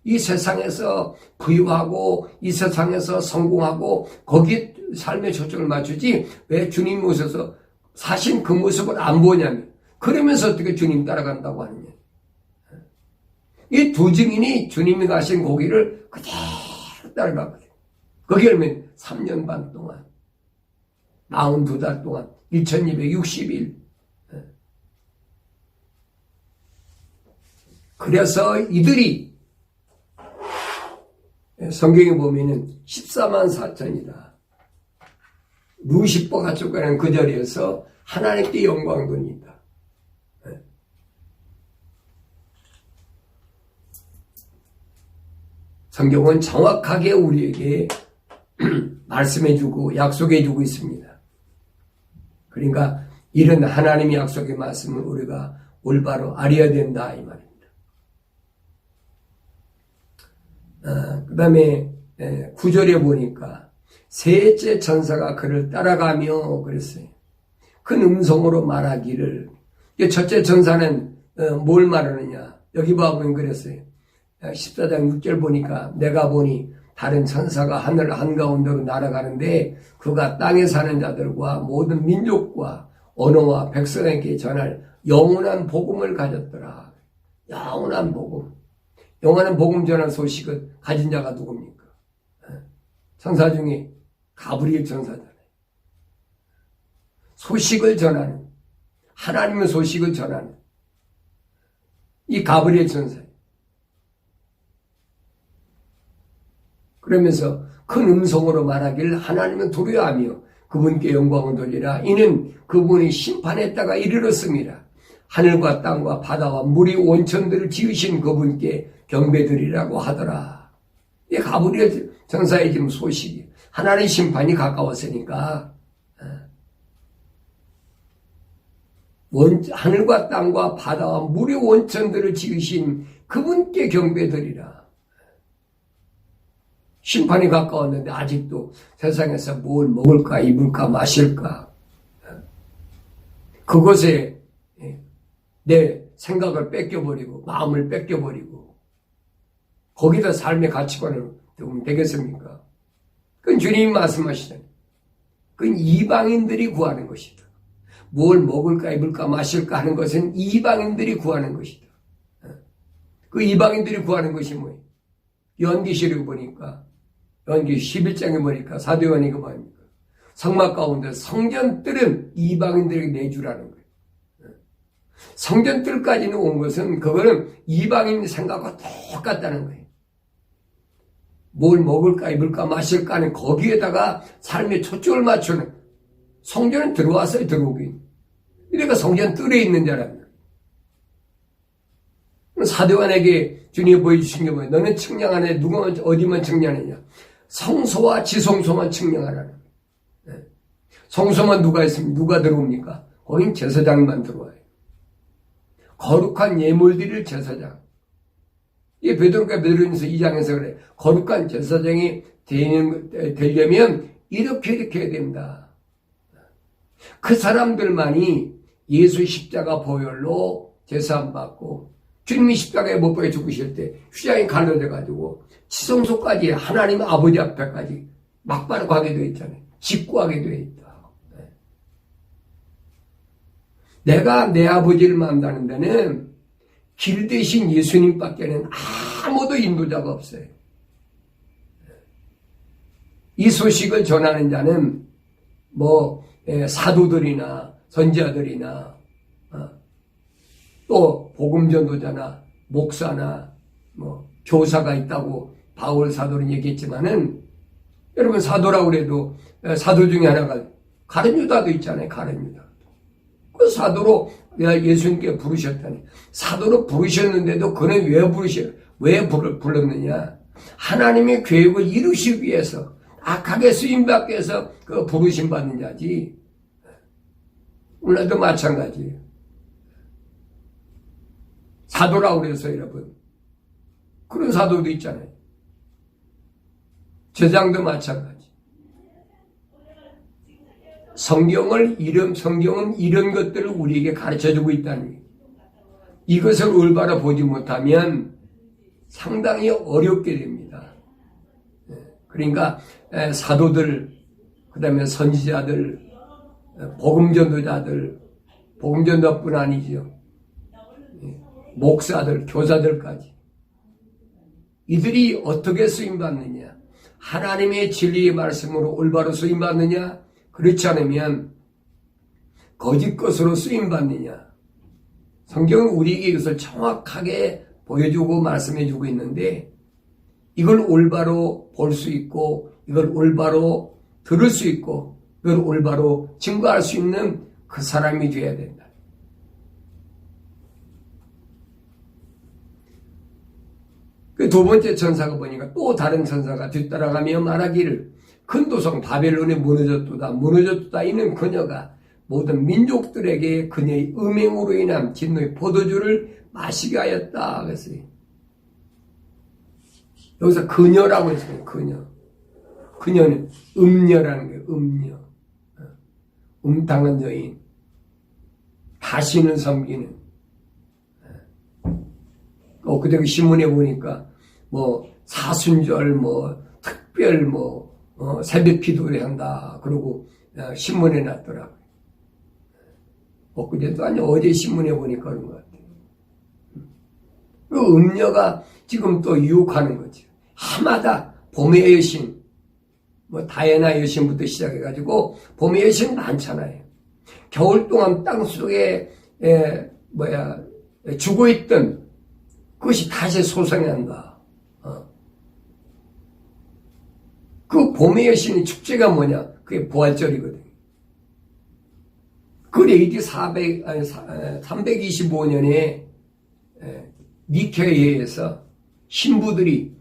이 세상에서 부유하고 이 세상에서 성공하고 거기에 삶의 초점을 맞추지 왜 주님 오셔서 사신 그 모습을 안 보냐면 그러면서 어떻게 주님 따라간다고 하느냐. 이 두 증인이 주님이 가신 고기를 그대로 따라가거든요. 그게 얼마나 3년 반 동안 42달 동안 1260일. 그래서 이들이 성경에 보면은 14만 4천이다. 루시퍼가 쫓겨난 그 자리에서 하나님께 영광 돌린다. 성경은 정확하게 우리에게 말씀해주고 약속해주고 있습니다. 그러니까 이런 하나님의 약속의 말씀을 우리가 올바로 알아야 된다 이 말입니다. 그 다음에 9절에 보니까 셋째 천사가 그를 따라가며 그랬어요. 큰 음성으로 말하기를. 첫째 천사는 뭘 말하느냐. 여기 봐보면 그랬어요. 14장 6절 보니까 내가 보니 다른 천사가 하늘 한가운데로 날아가는데 그가 땅에 사는 자들과 모든 민족과 언어와 백성에게 전할 영원한 복음을 가졌더라. 영원한 복음. 영원한 복음 전한 소식을 가진 자가 누굽니까? 천사 중에 가브리엘 천사잖아요. 소식을 전하는, 하나님의 소식을 전하는 이 가브리엘 천사예요. 그러면서 큰 음성으로 말하기를 하나님은 두려워하며 그분께 영광을 돌리라. 이는 그분이 심판했다가 이르렀습니다. 하늘과 땅과 바다와 물이 온천들을 지으신 그분께 경배드리라고 하더라. 이 가브리엘 천사의 지금 소식이 하나님 심판이 가까웠으니까 하늘과 땅과 바다와 물의 온천들을 지으신 그분께 경배드리라. 심판이 가까웠는데 아직도 세상에서 뭘 먹을까 입을까 마실까 그것에 내 생각을 뺏겨버리고 마음을 뺏겨버리고 거기다 삶의 가치관을 두면 되겠습니까? 그건 주님이 말씀하시잖아요. 그건 이방인들이 구하는 것이다. 뭘 먹을까 입을까 마실까 하는 것은 이방인들이 구하는 것이다. 그 이방인들이 구하는 것이 뭐예요? 요한계시록 보니까 요한계시록 11장에 보니까 사도 요한이 그 말입니까? 성막 가운데 성전들은 이방인들에게 내주라는 거예요. 성전들까지는 온 것은 그거는 이방인 생각과 똑같다는 거예요. 뭘 먹을까 입을까 마실까 하는 거기에다가 삶의 초점을 맞추는 성전은 들어왔어요. 들어오긴. 그러니까 성전 뜰에 있는 자라는 거예요. 사도 요한에게 주님이 보여주신 게 뭐예요? 너는 측량하네. 누가 어디만 측량하느냐? 성소와 지성소만 측량하라는 거예요. 성소만 누가 있으면 누가 들어옵니까? 거긴 제사장만 들어와요. 거룩한 예물들을 제사장. 이 베드로전서 2장에서 그래. 거룩한 제사장이 되려면 이렇게 해야 된다. 그 사람들만이 예수 십자가 보혈로 제사함 받고 주님이 십자가에 못 박혀 죽으실 때 휘장이 갈라져가지고 지성소까지 하나님 아버지 앞에까지 막바로 가게 되어 있잖아요. 직구하게 되어 있다. 내가 내 아버지를 만나는 데는 길 대신 예수님밖에는 아무도 인도자가 없어요. 이 소식을 전하는 자는 사도들이나 선지자들이나 또 복음전도자나 목사나 뭐 교사가 있다고 바울 사도는 얘기했지만은 여러분 사도라고 그래도 사도 중에 하나가 가룟 유다도 있잖아요. 가룟 유다. 그 사도로 예수님께 부르셨다니. 사도로 부르셨는데도 그는 왜 불렀느냐? 하나님의 계획을 이루시기 위해서 악하게 쓰임받기 위해서 그 부르심 받는 자지. 오늘도 마찬가지예요. 사도라고 그래서 여러분 그런 사도도 있잖아요. 제장도 마찬가지. 성경은 이런 것들을 우리에게 가르쳐주고 있다는 거예요. 이것을 올바로 보지 못하면 상당히 어렵게 됩니다. 그러니까 사도들, 그 다음에 선지자들, 복음전도자들, 복음전도뿐 아니죠. 목사들, 교사들까지. 이들이 어떻게 쓰임받느냐? 하나님의 진리의 말씀으로 올바로 쓰임받느냐? 그렇지 않으면 거짓 것으로 쓰임받느냐? 성경은 우리에게 이것을 정확하게 보여주고 말씀해주고 있는데 이걸 올바로 볼 수 있고 이걸 올바로 들을 수 있고 이걸 올바로 증거할 수 있는 그 사람이 되어야 된다. 그 두 번째 천사가 보니까 또 다른 천사가 뒤따라가며 말하기를 큰 도성 바벨론에 무너졌도다. 이는 그녀가 모든 민족들에게 그녀의 음행으로 인한 진노의 포도주를 마시게 하였다. 그랬어요. 여기서 그녀라고 했어요. 그녀는 음녀라는 거예요. 음녀. 음탕한 여인. 다시는 섬기는. 그때 신문에 보니까 사순절 특별 새벽 기도를 한다. 그러고 신문에 났더라고요. 엊그제도 아니 어제 신문에 보니까 그런 것 같아요. 그 음녀가 지금 또 유혹하는 거죠. 해마다 봄의 여신, 다이애나 여신부터 시작해가지고 봄의 여신 많잖아요. 겨울 동안 땅 속에 죽어있던 그것이 다시 소생한다. 그 봄의 여신의 축제가 뭐냐? 그게 부활절이거든요. 그 AD 325년에 니케아에서 신부들이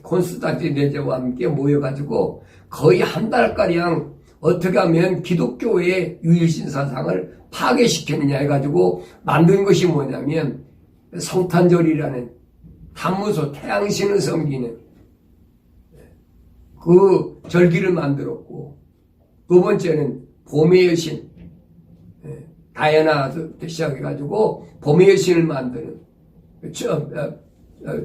콘스탄티네제와 함께 모여가지고 거의 한 달가량 어떻게 하면 기독교의 유일신 사상을 파괴시켰느냐 해가지고 만든 것이 뭐냐면 성탄절이라는 단무소 태양신을 섬기는 그 절기를 만들었고 두 번째는 봄의 여신 다이애나부터 시작해가지고 봄의 여신을 만드는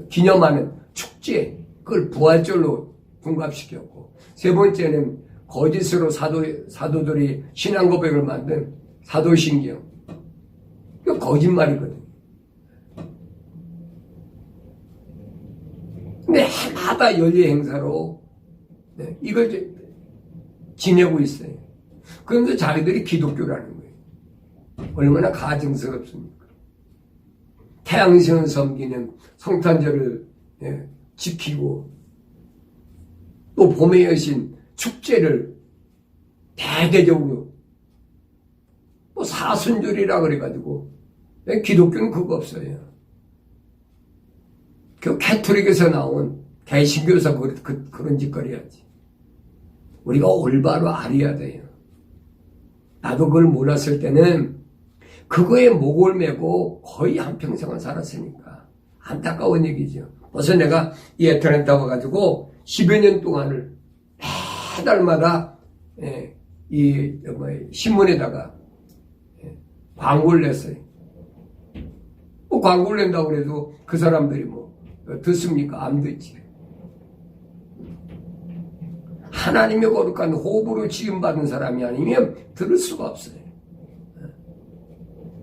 기념하는 축제 그걸 부활절로 분갑시켰고 세 번째는 거짓으로 사도들이 신앙 고백을 만든 사도신경 이거 거짓말이거든요. 근데 해마다 연례 행사로 이걸 지내고 있어요. 그런데 자기들이 기독교라는 거예요. 얼마나 가증스럽습니까? 태양신을 섬기는 성탄절을 지키고 또 봄의 여신 축제를 대대적으로 사순절이라 그래가지고 기독교는 그거 없어요. 그 캐톨릭에서 나온 개신교에서 그런 짓거리 하지. 우리가 올바로 알아야 돼요. 나도 그걸 몰랐을 때는 그거에 목을 메고 거의 한평생을 살았으니까 안타까운 얘기죠. 벌써 내가 이 애틀랜타 와가지고 10여 년 동안을 매달마다 신문에다가 광고를 냈어요. 광고를 낸다고 그래도 그 사람들이 듣습니까? 안 듣지. 하나님의 거룩한 호흡으로 지음받은 사람이 아니면 들을 수가 없어요.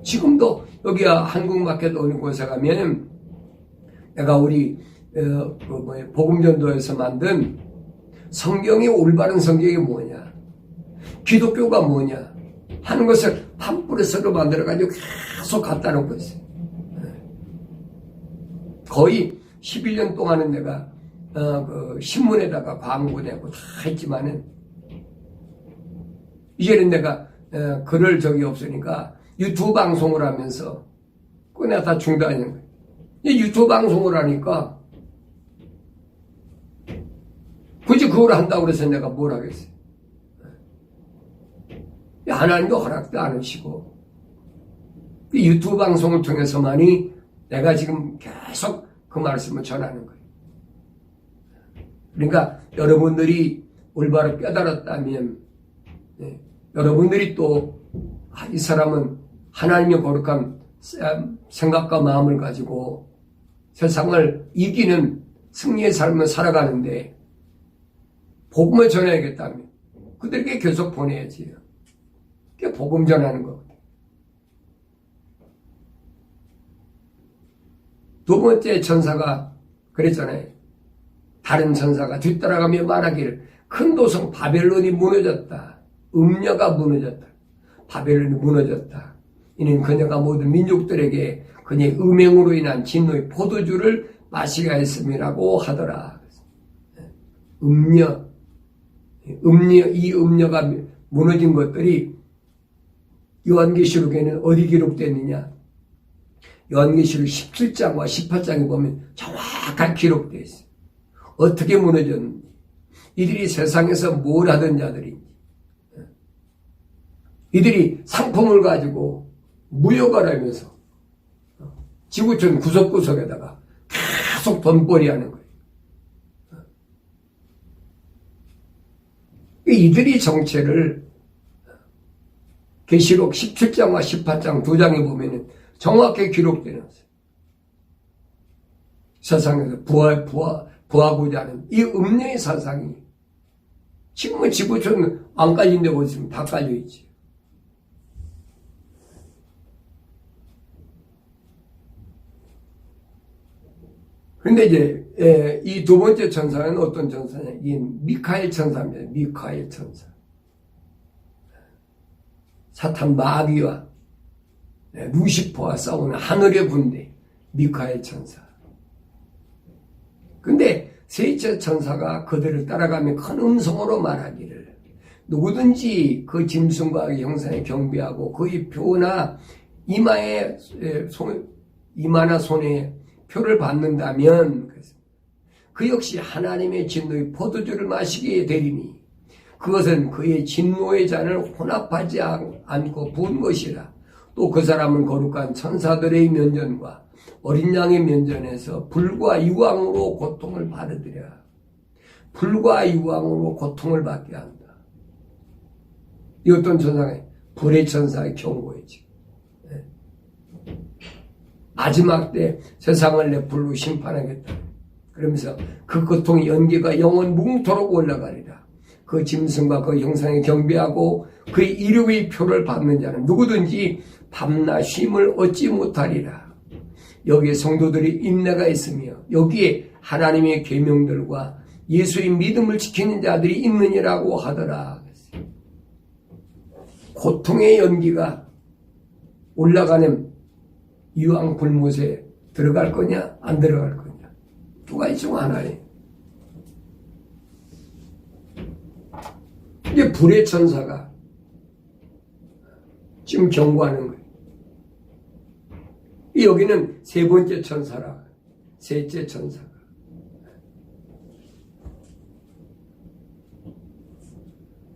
지금도 여기 한국마켓 오는 곳에 가면 내가 우리 복음전도에서 만든 성경이 올바른 성경이 뭐냐, 기독교가 뭐냐 하는 것을 팜프레스로 만들어가지고 계속 갖다 놓고 있어요. 거의 11년 동안은 내가 그 신문에다가 광고 내고 다 했지만은 이제는 내가 글을 적이 없으니까 유튜브 방송을 하면서 그거 내가 다 중단하는 거예요. 유튜브 방송을 하니까 굳이 그걸 한다고 그래서 내가 뭘 하겠어요. 하나님도 허락도 안 하시고 유튜브 방송을 통해서만이 내가 지금 계속 그 말씀을 전하는 거예요. 그러니까 여러분들이 올바로 깨달았다면 여러분들이 또 이 사람은 하나님의 거룩한 생각과 마음을 가지고 세상을 이기는 승리의 삶을 살아가는데 복음을 전해야겠다면 그들에게 계속 보내야지요. 그게 복음 전하는 거거든요. 두 번째 천사가 그랬잖아요. 다른 천사가 뒤따라가며 말하기를 큰 도성 바벨론이 무너졌다. 음녀가 무너졌다. 바벨론이 무너졌다. 이는 그녀가 모든 민족들에게 그녀의 음행으로 인한 진노의 포도주를 마시게 했음이라고 하더라. 음녀, 이 음녀가 무너진 것들이 요한계시록에는 어디 기록됐느냐? 요한계시록 17장과 18장에 보면 정확한 기록되어 있어요. 어떻게 무너졌는지, 이들이 세상에서 뭘 하던 자들인지, 이들이 상품을 가지고 무역을 하면서 지구촌 구석구석에다가 계속 돈벌이 하는 거예요. 이들이 정체를 계시록 17장과 18장 두 장에 보면 정확히 기록되어 있어요. 세상에서 부하고자 하는 이 음녀의 사상이 지금은 지구촌 안 깔린 데 보시면 다 깔려있지. 그런데 이제 이 두 번째 천사는 어떤 천사냐? 이 미카엘 천사입니다. 미카엘 천사. 사탄 마귀와 루시퍼와 싸우는 하늘의 군대 미카엘 천사. 근데 셋째 천사가 그들을 따라가며 큰 음성으로 말하기를 누구든지 그 짐승과 형상에 경배하고 그의 표나 이마나 손에 표를 받는다면 그 역시 하나님의 진노의 포도주를 마시게 되리니 그것은 그의 진노의 잔을 혼합하지 않고 부은 것이라. 또 그 사람은 거룩한 천사들의 면전과 어린 양의 면전에서 불과 유황으로 고통을 받으리라. 불과 유황으로 고통을 받게 한다. 이 어떤 천사가 불의 천사의 경고이지. 마지막 때 세상을 내 불로 심판하겠다. 그러면서 그 고통의 연기가 영원 뭉토록 올라가리라. 그 짐승과 그 형상에 경배하고 그의 이름의 표를 받는 자는 누구든지 밤낮 쉼을 얻지 못하리라. 여기에 성도들이 인내가 있으며 여기에 하나님의 계명들과 예수의 믿음을 지키는 자들이 있느니라고 하더라. 고통의 연기가 올라가는 유황 불못에 들어갈 거냐 안 들어갈 거냐 두 가지 중 하나예요. 이제 불의 천사가 지금 경고하는 거예요. 여기는 세 번째 천사라. 셋째 천사가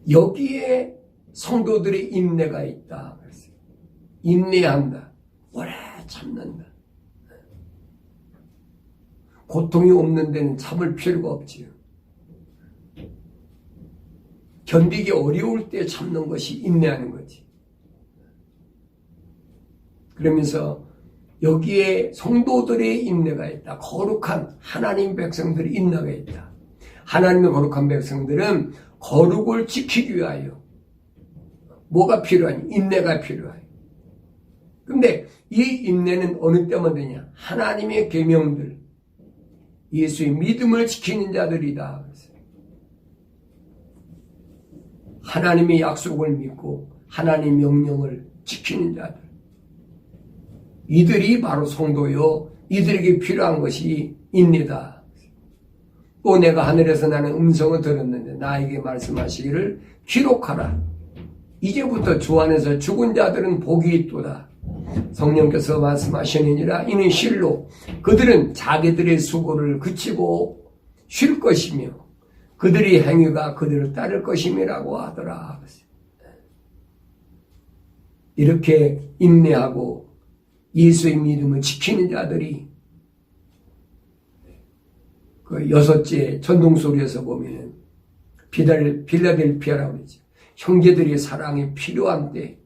여기에 성도들의 인내가 있다. 인내한다. 오래 참는다. 고통이 없는 데는 참을 필요가 없지요. 견디기 어려울 때 참는 것이 인내하는 거지. 그러면서 여기에 성도들의 인내가 있다. 거룩한 하나님 백성들의 인내가 있다. 하나님의 거룩한 백성들은 거룩을 지키기 위하여 뭐가 필요하니? 인내가 필요해요. 근데 이 인내는 어느 때만 되냐? 하나님의 계명들, 예수의 믿음을 지키는 자들이다. 하나님의 약속을 믿고 하나님의 명령을 지키는 자들. 이들이 바로 성도요. 이들에게 필요한 것이 인내다. 또 내가 하늘에서 나는 음성을 들었는데 나에게 말씀하시기를 기록하라. 이제부터 주 안에서 죽은 자들은 복이 있도다. 성령께서 말씀하시느니라. 이는 실로 그들은 자기들의 수고를 그치고 쉴 것이며 그들의 행위가 그들을 따를 것임이라고 하더라. 이렇게 인내하고 예수의 믿음을 지키는 자들이 그 6째 천둥소리에서 보면은 빌라델피아라고 그러죠. 형제들의 사랑이 필요한 때,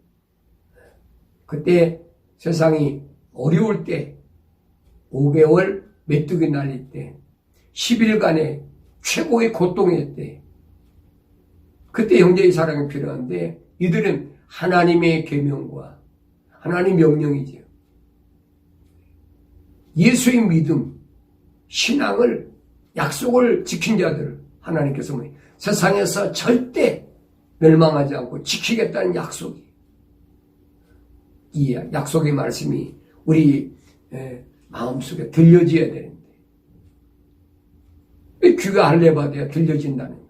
그때 세상이 어려울 때, 5개월 메뚜기 날릴 때, 10일간의 최고의 고통의 때, 그때 형제의 사랑이 필요한데 이들은 하나님의 계명과 하나님 명령이죠. 예수의 믿음, 신앙을, 약속을 지킨 자들을 하나님께서 세상에서 절대 멸망하지 않고 지키겠다는 약속이, 이 약속의 말씀이 우리 마음속에 들려져야 되는데 귀가 할례받아야 들려진다는 거예요.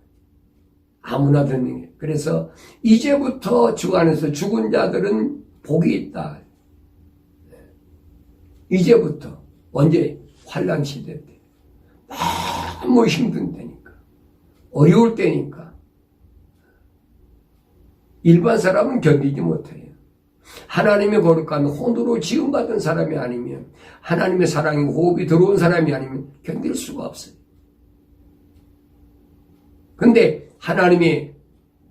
아무나 듣는 게. 그래서 이제부터 주 안에서 죽은 자들은 복이 있다. 이제부터. 언제? 환난 시대 때. 너무 힘든 때니까. 어려울 때니까. 일반 사람은 견디지 못해요. 하나님의 거룩한 혼으로 지음받은 사람이 아니면, 하나님의 사랑이 호흡이 들어온 사람이 아니면 견딜 수가 없어요. 근데 하나님의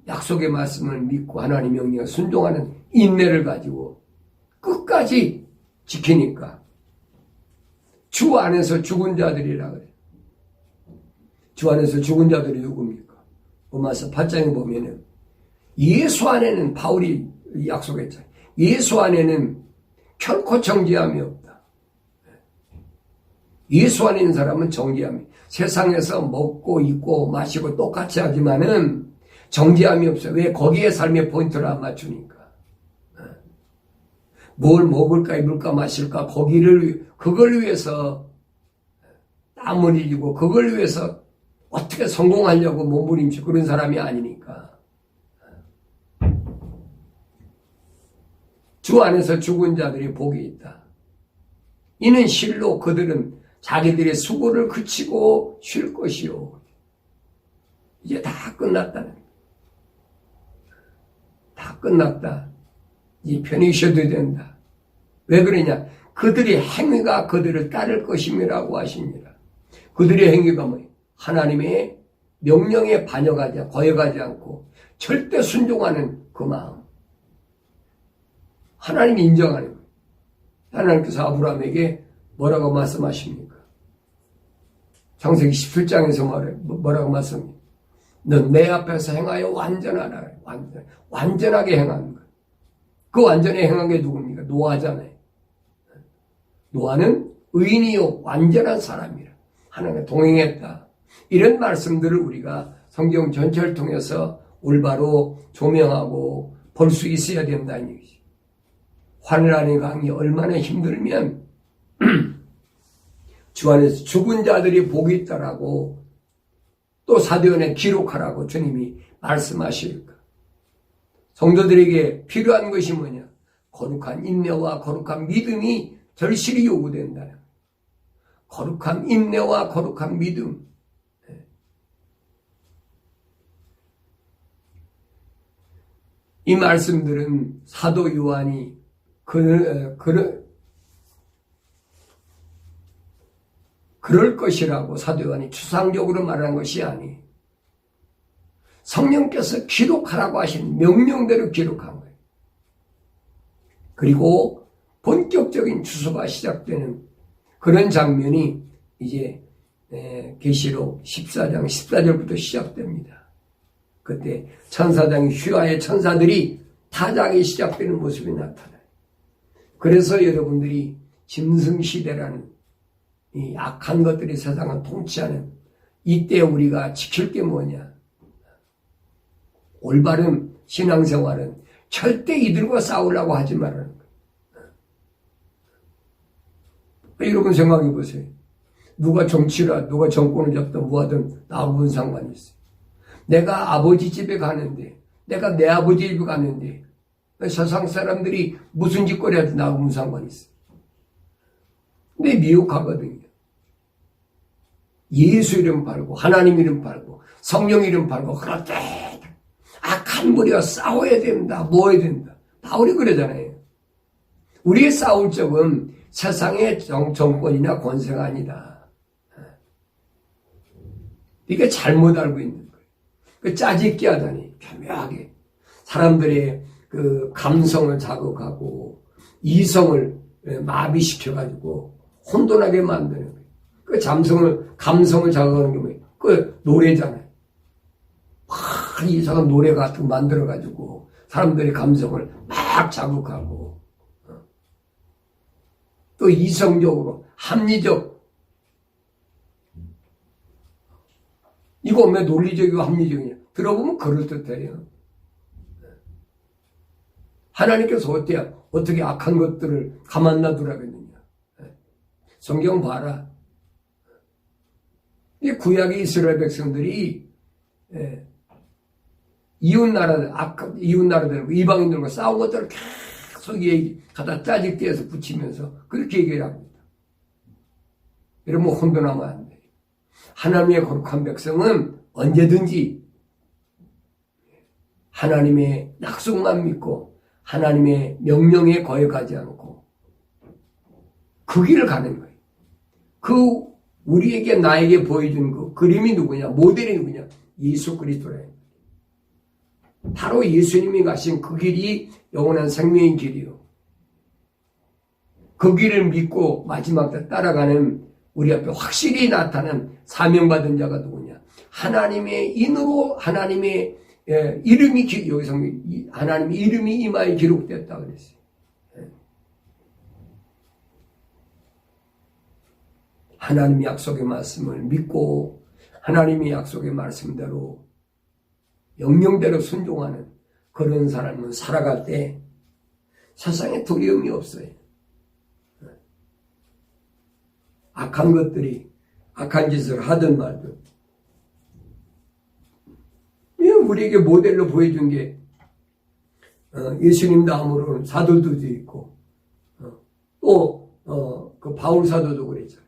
약속의 말씀을 믿고 하나님의 명령에 순종하는 인내를 가지고 끝까지 지키니까 주 안에서 죽은 자들이라 그래요. 주 안에서 죽은 자들이 누굽니까? 로마서 8장에 보면은 예수 안에는, 바울이 약속했잖아요. 예수 안에는 결코 정죄함이 없다. 예수 안에 있는 사람은 정죄함이, 세상에서 먹고 입고 마시고 똑같이 하지만은 정죄함이 없어요. 왜? 거기에 삶의 포인트를 안 맞추니까. 뭘 먹을까 입을까 마실까 그걸 위해서 땀을 흘리고 그걸 위해서 어떻게 성공하려고 몸부림치고 그런 사람이 아니니까. 주 안에서 죽은 자들이 복이 있다. 이는 실로 그들은 자기들의 수고를 그치고 쉴 것이요. 이제 다 끝났다는 거예요. 다 끝났다. 이제 편히 쉬어도 된다. 왜 그러냐? 그들의 행위가 그들을 따를 것임이라고 하시니라. 그들의 행위가 뭐예요? 하나님의 명령에 거역하지 않고 절대 순종하는 그 마음. 하나님이 인정하는 거예요. 하나님께서 아브라함에게 뭐라고 말씀하십니까? 창세기 17장에서 뭐라고 말씀합니까? 넌 내 앞에서 행하여 완전하라. 완전하게 행하는 거예요. 그 완전히 행한 게 누굽니까? 노아잖아요. 노아는 의인이요 완전한 사람이라. 하나님과 동행했다. 이런 말씀들을 우리가 성경 전체를 통해서 올바로 조명하고 볼 수 있어야 된다는 얘기죠. 환란의 강이 얼마나 힘들면 주 안에서 죽은 자들이 복이 있다라고 또 사도행전에 기록하라고 주님이 말씀하실까. 성도들에게 필요한 것이 뭐냐? 거룩한 인내와 거룩한 믿음이 절실히 요구된다. 거룩한 인내와 거룩한 믿음. 이 말씀들은 사도 요한이 그럴 것이라고 사도 요한이 추상적으로 말한 것이 아니, 성령께서 기록하라고 하신 명령대로 기록한 거예요. 그리고 본격적인 추수가 시작되는 그런 장면이 이제 계시록 14장 14절부터 시작됩니다. 그때 천사장이 휘하의 천사들이 타작이 시작되는 모습이 나타나요. 그래서 여러분들이 짐승시대라는 이 악한 것들이 세상을 통치하는 이때 우리가 지킬 게 뭐냐? 올바른 신앙생활은 절대 이들과 싸우려고 하지 말라는 거예요. 여러분 생각해 보세요. 누가 정치라, 누가 정권을 잡든 뭐하든 나하고 무슨 상관이 있어요. 내가 아버지 집에 가는데, 내가 내 아버지 집에 가는데, 세상 사람들이 무슨 짓거리 하든 나하고 무슨 상관이 있어요. 근데 미혹하거든요. 예수 이름 팔고, 하나님 이름 팔고, 성령 이름 팔고, 그럴 때, 악한 무리와 싸워야 된다, 뭐 해야 된다. 바울이 그러잖아요. 우리의 싸울 적은 세상의 정권이나 권세가 아니다. 이게 잘못 알고 있는 거예요. 그 짜집기 하다니, 교묘하게. 사람들의 그 감성을 자극하고, 이성을 마비시켜가지고, 혼돈하게 만드는 거예요. 그 감성을 자극하는 게 뭐예요? 그 노래잖아요. 막 이상한 노래 같은 거 만들어가지고, 사람들의 감성을 막 자극하고, 또 이성적으로, 합리적, 이거 왜 논리적이고 합리적이냐? 들어보면 그럴듯해요. 하나님께서 어떻게 악한 것들을 가만 놔두라겠느냐? 성경 봐라. 이 구약의 이스라엘 백성들이 이웃나라들, 이방인들과 싸운 것들을 계속 갖다 짜집기해서 붙이면서 그렇게 얘기를 합니다. 이러면 혼돈하면 안 돼요. 하나님의 거룩한 백성은 언제든지 하나님의 약속만 믿고 하나님의 명령에 거역하지 않고 그 길을 가는 거예요. 우리에게 나에게 보여준 그 그림이 누구냐? 모델이 누구냐? 예수 그리스도래요. 바로 예수님이 가신 그 길이 영원한 생명의 길이요. 그 길을 믿고 마지막 때 따라가는 우리 앞에 확실히 나타난 사명받은 자가 누구냐? 하나님의 인으로 하나님의 이름이 여기서 하나님의 이름이 이마에 기록됐다 그랬어요. 하나님의 약속의 말씀을 믿고 하나님의 약속의 말씀대로 명령대로 순종하는 그런 사람은 살아갈 때 세상에 두려움이 없어요. 악한 것들이 악한 짓을 하든 말든 우리에게 모델로 보여준 게 예수님 다음으로는 사도들도 있고 또 그 바울 사도도 그랬잖아요.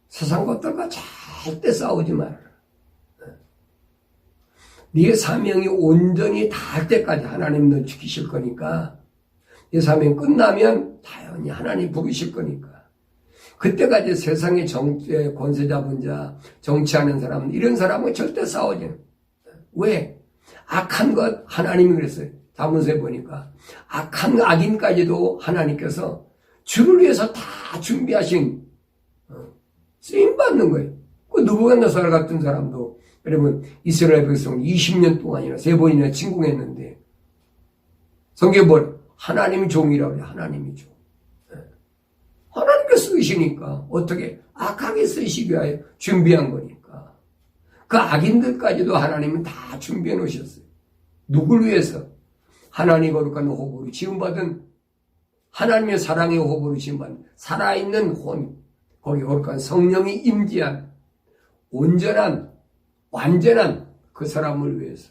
세상 것들과 절대 싸우지 말아라. 네 사명이 온전히 닿을 때까지 하나님 너 지키실 거니까 네 사명 끝나면 당연히 하나님 부르실 거니까 그때까지 세상의 권세 잡은 자, 정치하는 사람 이런 사람은 절대 싸우지 않아요. 왜? 악한 것 하나님이 그랬어요. 자문서에 보니까 악한 악인까지도 하나님께서 주를 위해서 다 준비하신 쓰임받는 거예요. 그 느부갓네살 같은 사람도 여러분 이스라엘 백성 20년 동안이나 3번이나 침공했는데 성경에 보면 하나님이 종이라고 해요. 하나님이 종. 하나님께서 쓰시니까 어떻게 악하게 쓰시기 위하여 준비한 거니까 그 악인들까지도 하나님은 다 준비해 놓으셨어요. 누굴 위해서? 하나님 거룩한 호흡으로 지음받은 하나님의 사랑의 호흡으로 지음받은 살아있는 혼 거기 거룩한 성령이 임재한 온전한 완전한 그 사람을 위해서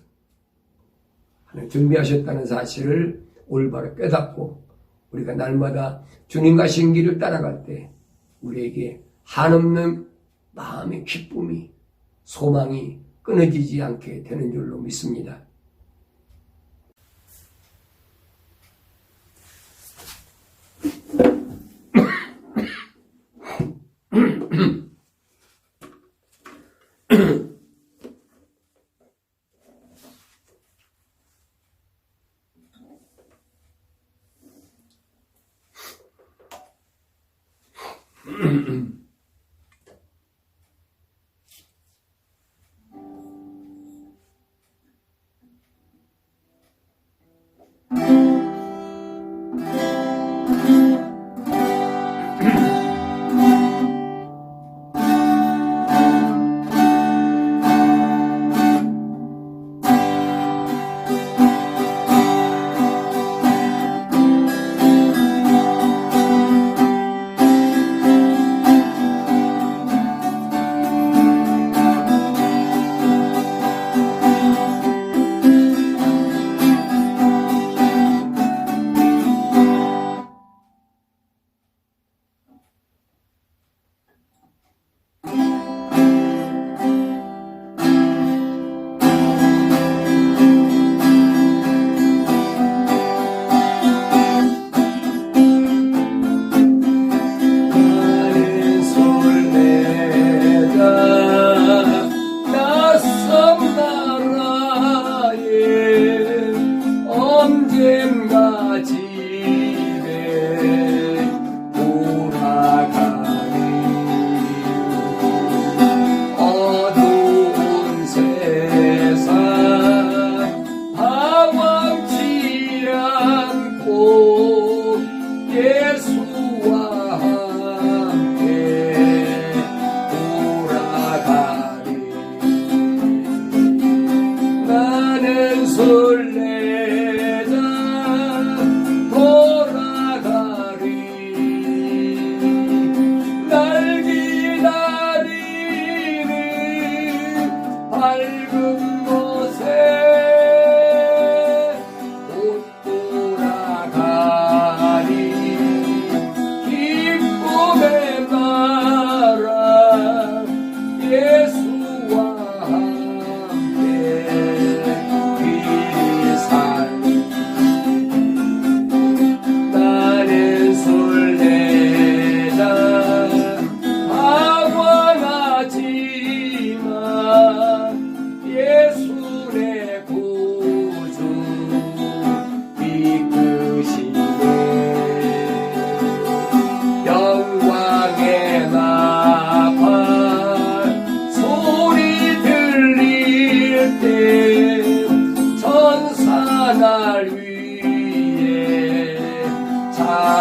하나님 준비하셨다는 사실을 올바로 깨닫고 우리가 날마다 주님 가신 길을 따라갈 때 우리에게 한없는 마음의 기쁨이 소망이 끊어지지 않게 되는 줄로 믿습니다.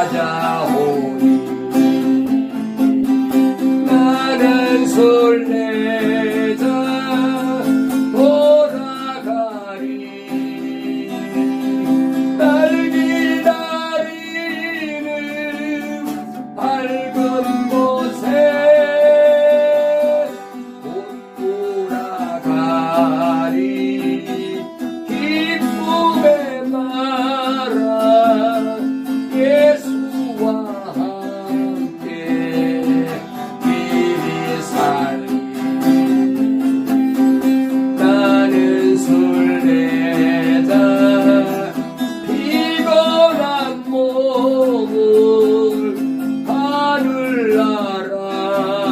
찾아오니 나는 설레자 돌아가리 날 기다리는 밝은 곳에 곧 돌아가리 기쁨의 나라 예수와 함께 길이 살리 나는 설레자 피곤한 몸을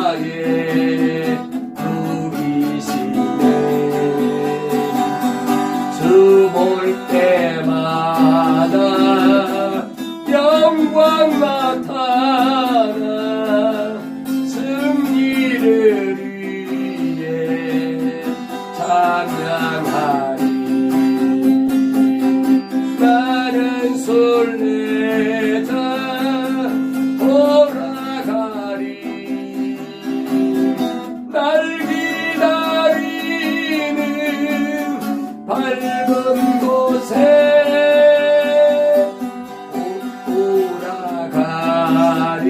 하늘나라에 누리시네 주 볼 때마다 영광 나타나 승리를 위해 찬양하리 나는 설레자 돌아가리 날 기다리는 밝은 곳에 곧 돌아가리